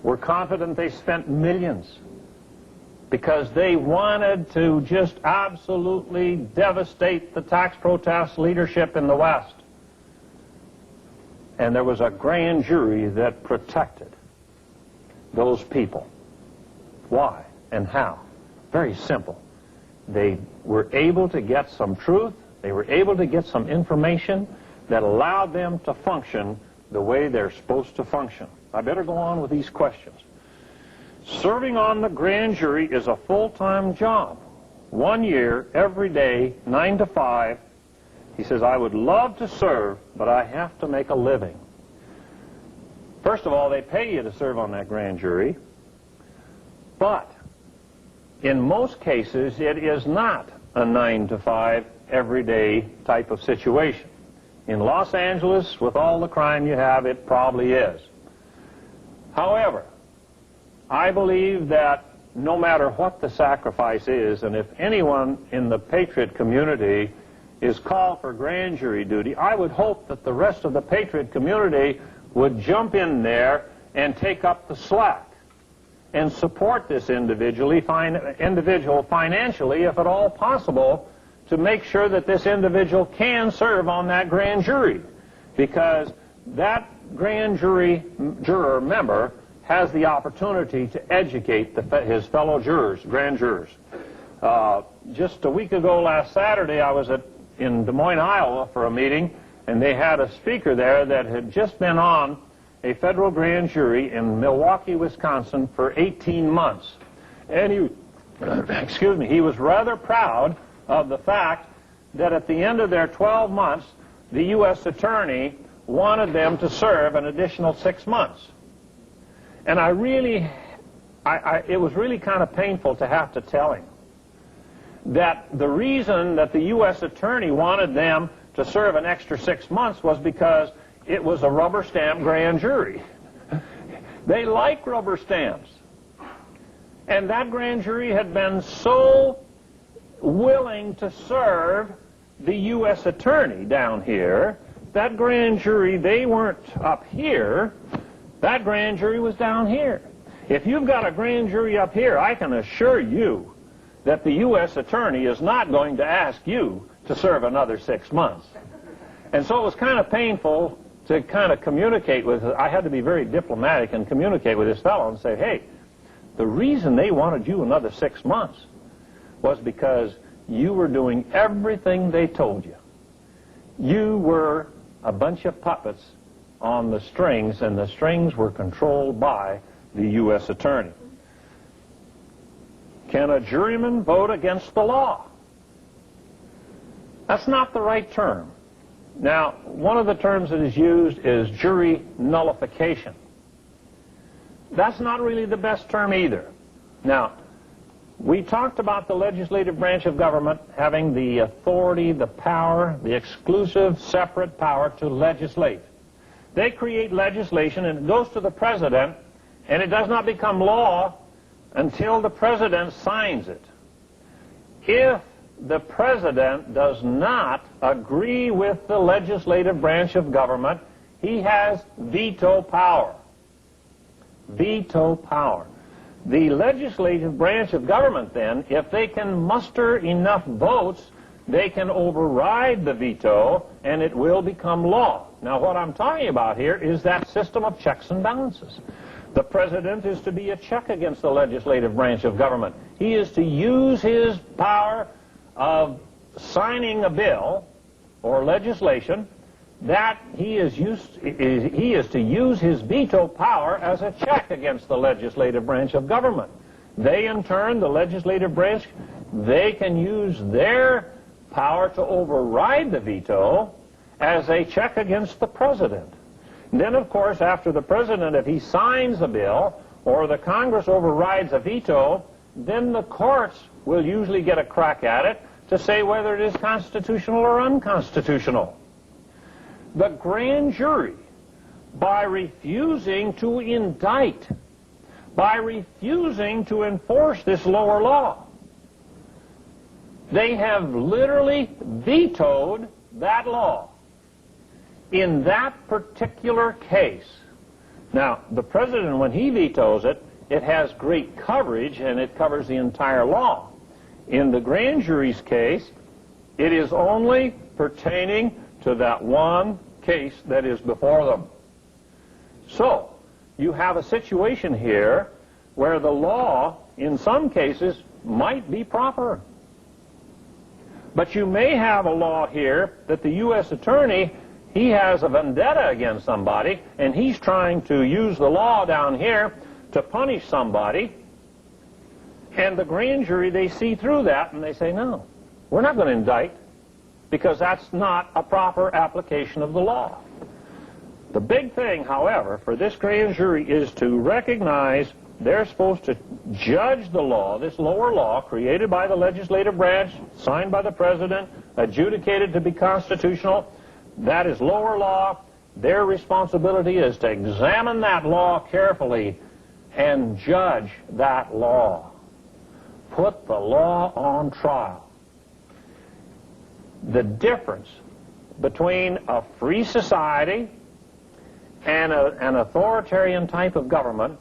We're confident they spent millions because they wanted to just absolutely devastate the tax protest leadership in the West. And there was a grand jury that protected those people. Why and how? Very simple. They were able to get some truth. They were able to get some information that allowed them to function the way they're supposed to function. I better go on with these questions. Serving on the grand jury is a full-time job. 1 year, every day, 9 to 5. He says, I would love to serve, but I have to make a living. First of all, they pay you to serve on that grand jury. But in most cases, it is not a 9 to 5 everyday type of situation. In Los Angeles, with all the crime you have, it probably is. However, I believe that no matter what the sacrifice is, and if anyone in the patriot community is called for grand jury duty, I would hope that the rest of the patriot community would jump in there and take up the slack and support this individual financially, if at all possible, to make sure that this individual can serve on that grand jury, because that grand juror member has the opportunity to educate his fellow grand jurors. Just a week ago, last Saturday, I was in Des Moines, Iowa for a meeting, and they had a speaker there that had just been on a federal grand jury in Milwaukee, Wisconsin for 18 months. And he was rather proud of the fact that at the end of their 12 months, the U.S. attorney wanted them to serve an additional 6 months. And it was really kind of painful to have to tell him that the reason that the U.S. attorney wanted them to serve an extra 6 months was because it was a rubber stamp grand jury. They like rubber stamps. And that grand jury had been so willing to serve the U.S. attorney down here. That grand jury, they weren't up here. That grand jury was down here. If you've got a grand jury up here, I can assure you that the U.S. attorney is not going to ask you to serve another 6 months. And so it was kind of painful to kind of communicate with, I had to be very diplomatic and communicate with this fellow and say, hey, the reason they wanted you another 6 months was because you were doing everything they told you. You were a bunch of puppets on the strings, and the strings were controlled by the U.S. attorney. Can a juryman vote against the law? That's not the right term. Now, one of the terms that is used is jury nullification. That's not really the best term either. Now, we talked about the legislative branch of government having the authority, the power, the exclusive, separate power to legislate. They create legislation, and it goes to the president, and it does not become law until the president signs it. If the president does not agree with the legislative branch of government, he has veto power. Veto power. The legislative branch of government, then, if they can muster enough votes, they can override the veto, and it will become law. Now, what I'm talking about here is that system of checks and balances. The president is to be a check against the legislative branch of government. He is to use his power of signing a bill or legislation, that he is to use his veto power as a check against the legislative branch of government. They, in turn, the legislative branch, they can use their power to override the veto as a check against the president. And then, of course, after the president, if he signs a bill or the Congress overrides a veto, then the courts will usually get a crack at it to say whether it is constitutional or unconstitutional. The grand jury, by refusing to indict, by refusing to enforce this lower law, they have literally vetoed that law in that particular case. Now, the president, when he vetoes it, it has great coverage, and it covers the entire law. In the grand jury's case, it is only pertaining to that one case that is before them. So, you have a situation here where the law, in some cases, might be proper. But you may have a law here that the U.S. attorney, he has a vendetta against somebody, and he's trying to use the law down here to punish somebody, and the grand jury, they see through that, and they say, no, we're not going to indict, because that's not a proper application of the law. The big thing, however, for this grand jury is to recognize they're supposed to judge the law, this lower law created by the legislative branch, signed by the president, adjudicated to be constitutional. That is lower law. Their responsibility is to examine that law carefully and judge that law. Put the law on trial. The difference between a free society and an authoritarian type of government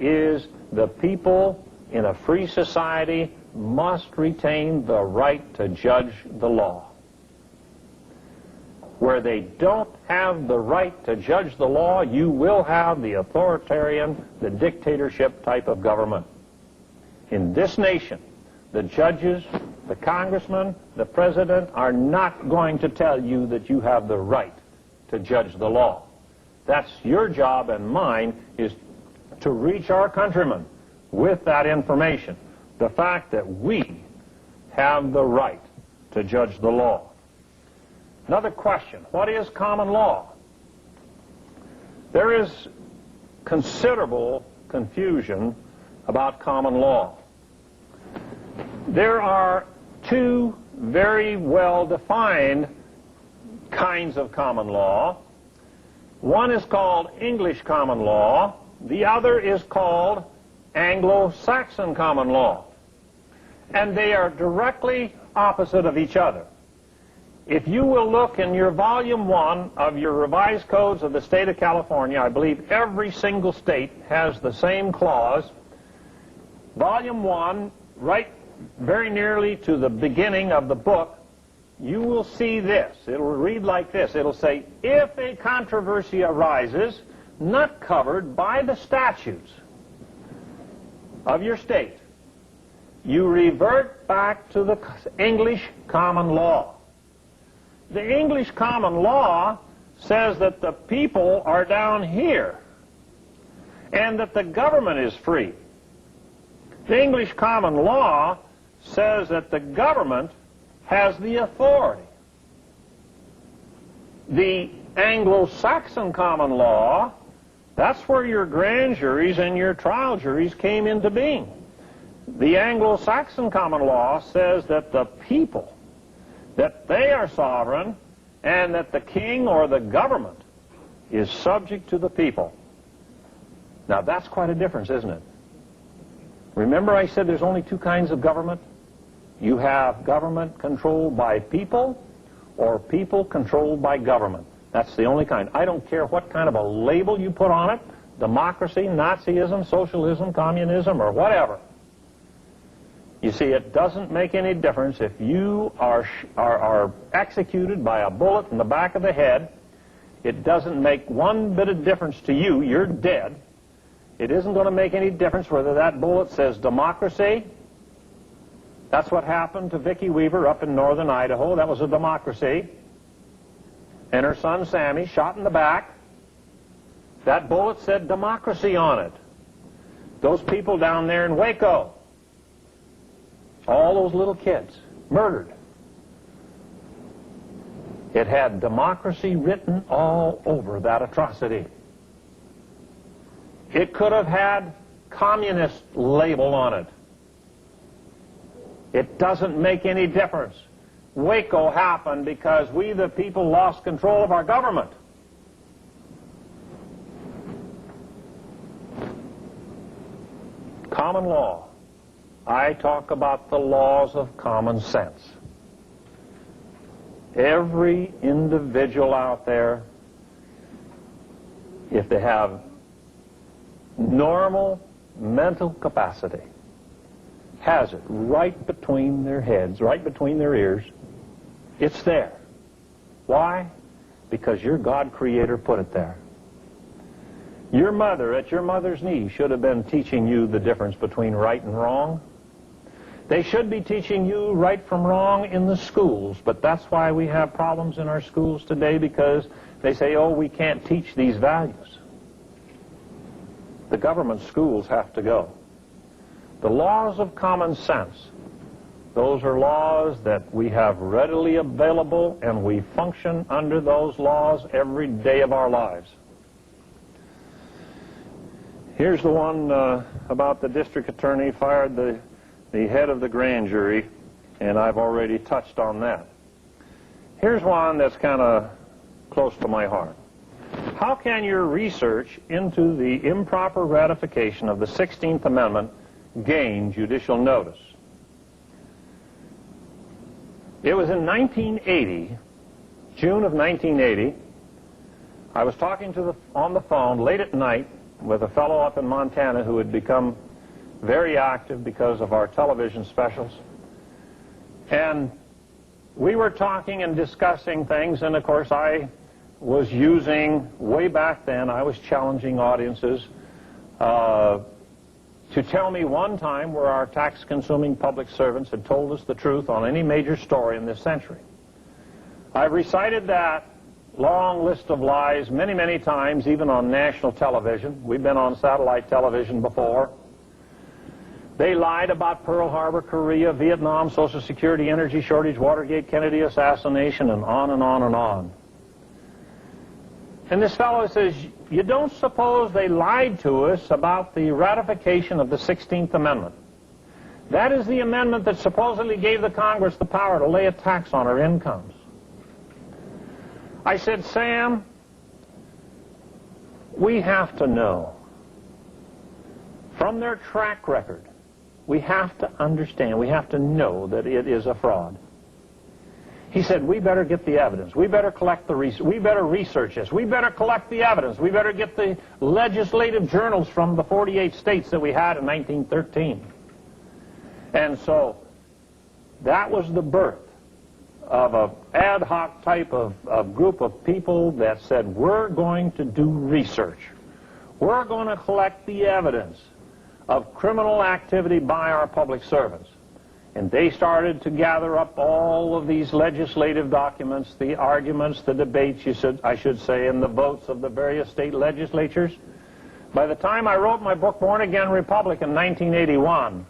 is the people in a free society must retain the right to judge the law. Where they don't have the right to judge the law, you will have the authoritarian, the dictatorship type of government. In this nation, the judges, the congressmen, the president are not going to tell you that you have the right to judge the law. That's your job and mine, is to reach our countrymen with that information. The fact that we have the right to judge the law. Another question, what is common law? There is considerable confusion about common law. There are two very well-defined kinds of common law. One is called English common law. The other is called Anglo-Saxon common law. And they are directly opposite of each other. If you will look in your volume 1 of your revised codes of the state of California, I believe every single state has the same clause. Volume 1, right very nearly to the beginning of the book, you will see this. It will read like this. It will say, if a controversy arises not covered by the statutes of your state, you revert back to the English common law. The English common law says that the people are down here and that the government is free. The English common law says that the government has the authority. The Anglo-Saxon common law, that's where your grand juries and your trial juries came into being. The Anglo-Saxon common law says that the people, that they are sovereign, and that the king or the government is subject to the people. Now that's quite a difference, isn't it? Remember I said there's only two kinds of government? You have government controlled by people or people controlled by government. That's the only kind. I don't care what kind of a label you put on it, democracy, Nazism, socialism, communism, or whatever. You see, it doesn't make any difference if you are executed by a bullet in the back of the head. It doesn't make one bit of difference to you. You're dead. It isn't going to make any difference whether that bullet says democracy. That's what happened to Vicki Weaver up in northern Idaho. That was a democracy. And her son Sammy shot in the back. That bullet said democracy on it. Those people down there in Waco, all those little kids, murdered. It had democracy written all over that atrocity. It could have had communist label on it. It doesn't make any difference. Waco happened because we, the people, lost control of our government. Common law. I talk about the laws of common sense. Every individual out there, if they have normal mental capacity, has it right between their heads, right between their ears. It's there. Why? Because your God Creator put it there. Your mother, at your mother's knee, should have been teaching you the difference between right and wrong. They should be teaching you right from wrong in the schools, but that's why we have problems in our schools today, because they say, oh, we can't teach these values. The government schools have to go. The laws of common sense, those are laws that we have readily available, and we function under those laws every day of our lives. Here's the one about the district attorney fired the head of the grand jury, and I've already touched on that. Here's one that's kind of close to my heart. How can your research into the improper ratification of the 16th Amendment gain judicial notice? It was in 1980, June of 1980, I was talking on the phone late at night with a fellow up in Montana who had become very active because of our television specials. And we were talking and discussing things, and of course I was using, way back then, I was challenging audiences to tell me one time where our tax-consuming public servants had told us the truth on any major story in this century. I've recited that long list of lies many, many times, even on national television. We've been on satellite television before. They lied about Pearl Harbor, Korea, Vietnam, Social Security, energy shortage, Watergate, Kennedy assassination, and on and on and on. And this fellow says, you don't suppose they lied to us about the ratification of the 16th Amendment? That is the amendment that supposedly gave the Congress the power to lay a tax on our incomes. I said, Sam, we have to know. From their track record, we have to understand, we have to know that it is a fraud. He said, we better get the evidence. We better collect the research. We better research this. We better collect the evidence. We better get the legislative journals from the 48 states that we had in 1913. And so that was the birth of an ad hoc type of group of people that said, we're going to do research. We're going to collect the evidence of criminal activity by our public servants. And they started to gather up all of these legislative documents, the arguments, the debates, I should say, and the votes of the various state legislatures. By the time I wrote my book, Born Again Republic, in 1981,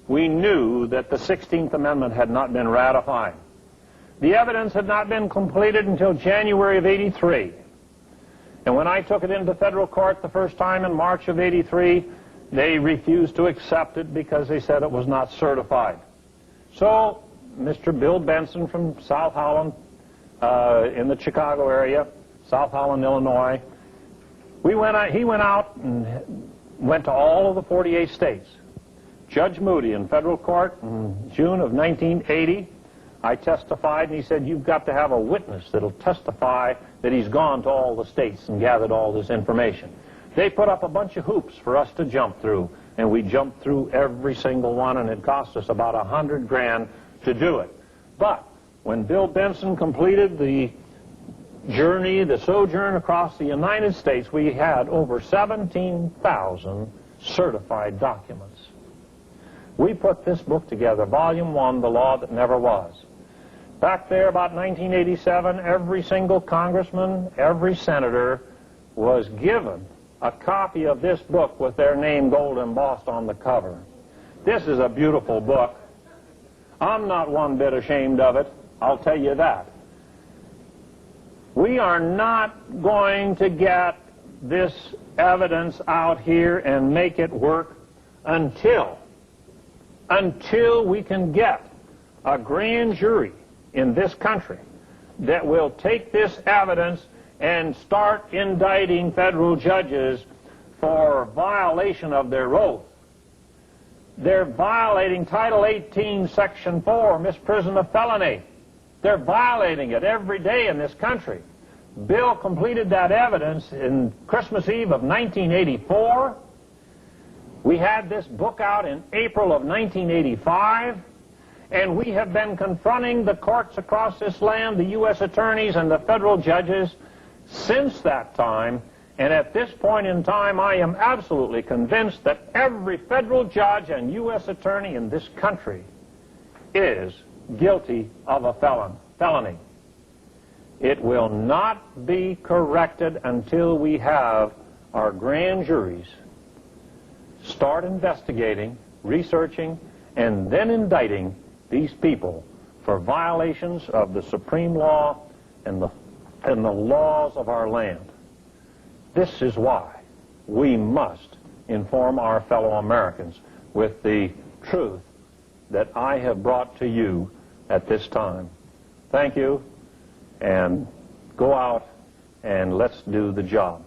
we knew that the 16th Amendment had not been ratified. The evidence had not been completed until January of '83. And when I took it into federal court the first time in March of '83, they refused to accept it because they said it was not certified. So Mr. Bill Benson from South Holland, in the Chicago area, South Holland, Illinois, he went out and went to all of the 48 states. Judge Moody in federal court in June of 1980, I testified, and he said, you've got to have a witness that'll testify that he's gone to all the states and gathered all this information. They put up a bunch of hoops for us to jump through, and we jumped through every single one, and it cost us about $100 grand to do it. But when Bill Benson completed the journey, the sojourn across the United States, we had over 17,000 certified documents. We put this book together, Volume 1, The Law That Never Was. Back there, about 1987, every single congressman, every senator was given a copy of this book with their name gold embossed on the cover. This is a beautiful book. I'm not one bit ashamed of it, I'll tell you that. We are not going to get this evidence out here and make it work until we can get a grand jury in this country that will take this evidence and start indicting federal judges for violation of their oath. They're violating Title 18, Section 4, misprision of felony. They're violating it every day in this country. Bill completed that evidence in Christmas Eve of 1984. We had this book out in April of 1985, and we have been confronting the courts across this land, the U.S. attorneys and the federal judges, since that time. And at this point in time, I am absolutely convinced that every federal judge and U.S. attorney in this country is guilty of a felony. It will not be corrected until we have our grand juries start investigating, researching, and then indicting these people for violations of the supreme law and the laws of our land. This is why we must inform our fellow Americans with the truth that I have brought to you at this time. Thank you, and go out and let's do the job.